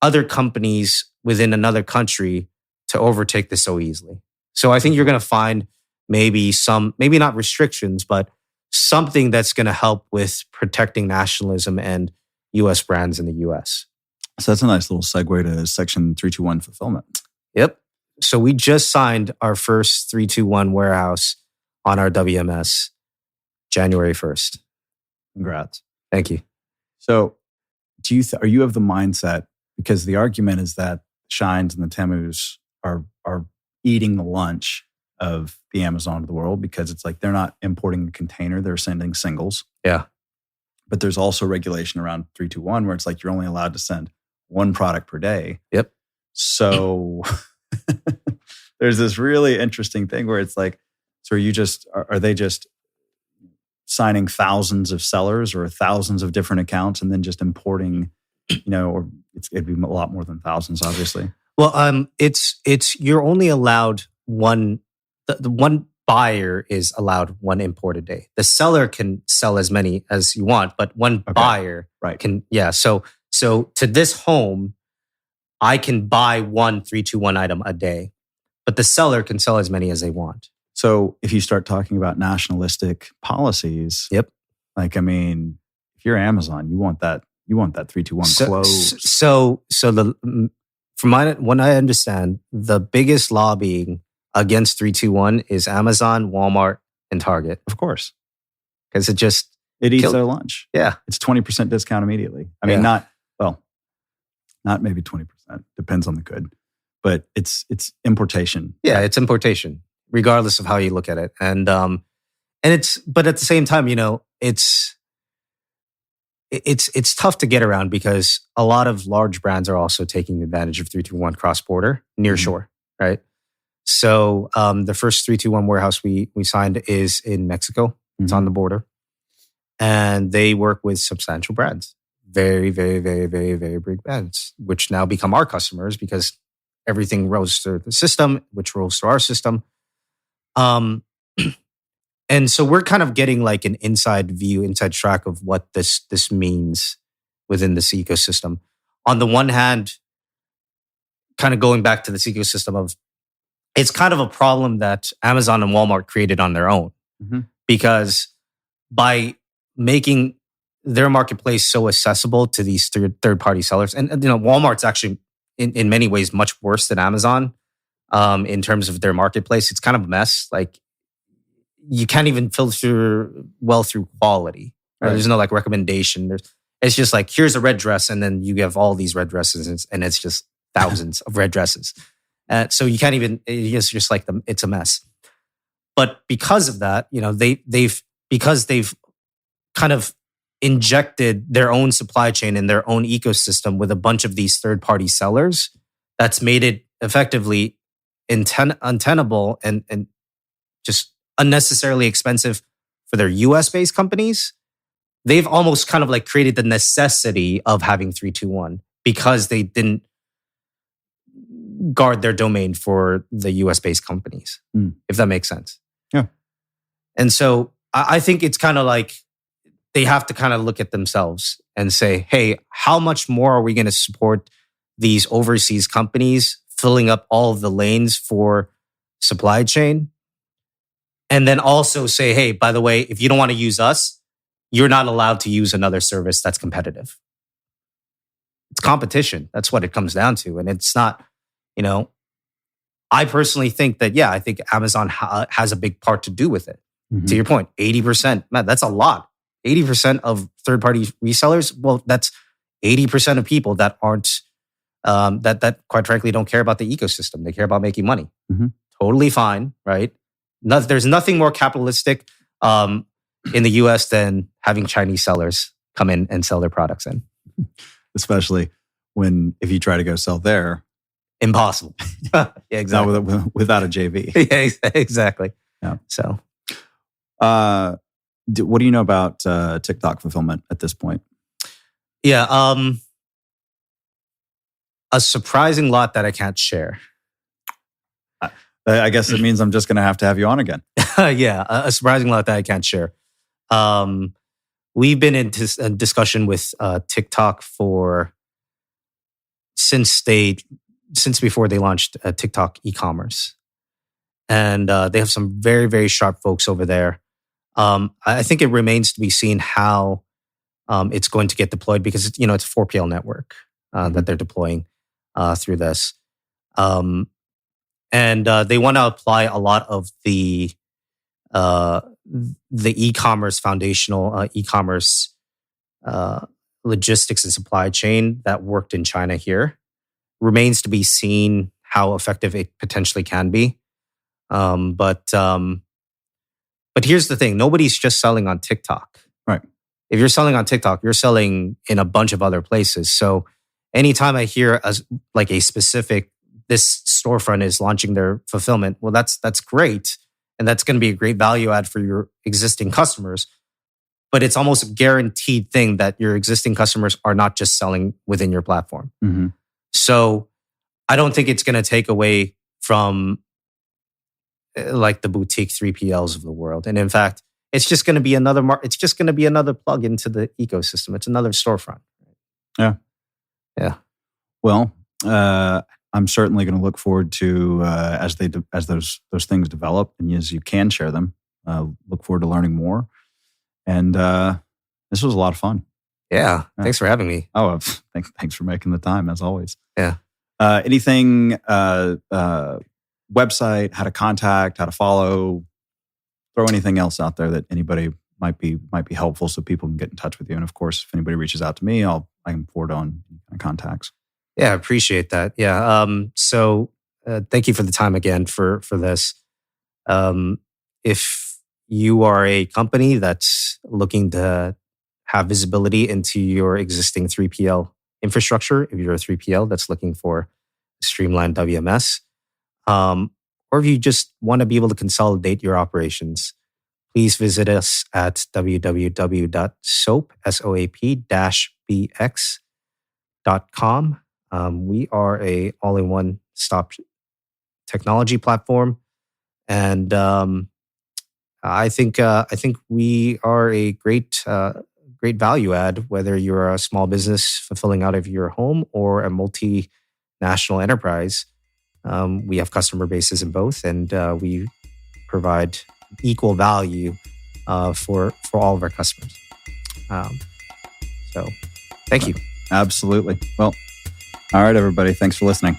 other companies within another country to overtake this so easily? So I think you're going to find maybe not restrictions, but something that's going to help with protecting nationalism and US brands in the US. So that's a nice little segue to Section 321 fulfillment. Yep. So we just signed our first 321 warehouse on our WMS January 1st. Congrats. Thank you. So are you of the mindset, because the argument is that Sheins and the Temus are eating the lunch of the Amazon of the world because it's like they're not importing a container, they're sending singles. Yeah. But there's also regulation around 321 where it's like you're only allowed to send one product per day. Yep. So there's this really interesting thing where it's like, so are they just signing thousands of sellers or thousands of different accounts and then just importing, or it'd be a lot more than thousands, obviously. Well, it's you're only allowed one. The one buyer is allowed one import a day. The seller can sell as many as you want, but one buyer can. Yeah. So to this home, I can buy one 321 item a day, but the seller can sell as many as they want. So if you start talking about nationalistic policies, yep. like, I mean, if you're Amazon, you want that 3-2-1 closed. So from what I understand, the biggest lobbying against 3-2-1 is Amazon, Walmart, and Target. Of course. Because it eats their lunch. Yeah. It's 20% discount immediately. I mean, not maybe 20%. Depends on the good. But it's importation. Yeah, it's importation, regardless of how you look at it. And but at the same time, it's tough to get around because a lot of large brands are also taking advantage of 3-2-1 cross-border, nearshore, right? So the first 3-2-1 warehouse we signed is in Mexico. It's on the border. And they work with substantial brands. Very, very, very, very, very big brands, which now become our customers because everything rolls through the system, which rolls through our system. And so we're kind of getting like an inside track of what this means within this ecosystem. On the one hand, kind of going back to this ecosystem of, it's kind of a problem that Amazon and Walmart created on their own. Because by making their marketplace so accessible to these third-party sellers, and Walmart's actually in many ways much worse than Amazon in terms of their marketplace. It's kind of a mess. Like you can't even filter well through quality. Right? There's no like recommendation. It's just like, here's a red dress, and then you have all these red dresses, and it's just thousands of red dresses. So you can't even. It's just like it's a mess. But because of that, they've kind of injected their own supply chain and their own ecosystem with a bunch of these third-party sellers. That's made it effectively untenable and just unnecessarily expensive for their US-based companies. They've almost kind of like created the necessity of having 3-2-1 because they didn't guard their domain for the US-based companies, if that makes sense. Yeah. And so I think it's kind of like they have to kind of look at themselves and say, hey, how much more are we going to support these overseas companies filling up all of the lanes for supply chain? And then also say, hey, by the way, if you don't want to use us, you're not allowed to use another service that's competitive. It's competition. That's what it comes down to. And it's not, I personally think that, I think Amazon has a big part to do with it. To your point, 80%, man, that's a lot. 80% of third-party resellers, well, that's 80% of people that aren't, that quite frankly don't care about the ecosystem. They care about making money. Totally fine, right? There's nothing more capitalistic in the US than having Chinese sellers come in and sell their products in. Especially if you try to go sell there. Impossible. Yeah, exactly. Without a JV. Yeah, exactly. Yeah. So, what do you know about TikTok fulfillment at this point? Yeah, a surprising lot that I can't share. I guess it means I'm just going to have you on again. Yeah, a surprising lot that I can't share. We've been in discussion with TikTok since before they launched TikTok e-commerce. And they have some very, very sharp folks over there. I think it remains to be seen how it's going to get deployed because it's a 4PL network that they're deploying through this. And they want to apply a lot of the e-commerce foundational e-commerce logistics and supply chain that worked in China here. Remains to be seen how effective it potentially can be. But here's the thing. Nobody's just selling on TikTok. Right. If you're selling on TikTok, you're selling in a bunch of other places. So anytime I hear like a specific, this storefront is launching their fulfillment, well, that's great. And that's going to be a great value add for your existing customers. But it's almost a guaranteed thing that your existing customers are not just selling within your platform. So I don't think it's going to take away from like the boutique 3PLs of the world. And in fact, it's just going to be another plug into the ecosystem. It's another storefront. Yeah. Yeah. Well, I'm certainly going to look forward to as those things develop and as you can share them. Look forward to learning more. And this was a lot of fun. Yeah. Thanks for having me. Oh, thanks for making the time, as always. Yeah. Anything, website, how to contact, how to follow, throw anything else out there that anybody might be helpful so people can get in touch with you. And of course, if anybody reaches out to me, I can forward on contacts. Yeah, I appreciate that. Yeah. So thank you for the time again for this. If you are a company that's looking to have visibility into your existing 3PL infrastructure, if you're a 3PL that's looking for streamlined WMS, or if you just want to be able to consolidate your operations, please visit us at www.soap-bx.com. We are a all-in-one stop technology platform, and I think we are a great value add, whether you're a small business fulfilling out of your home or a multinational enterprise. We have customer bases in both, and we provide equal value for all of our customers. So, thank you. Absolutely. Well, all right, everybody. Thanks for listening.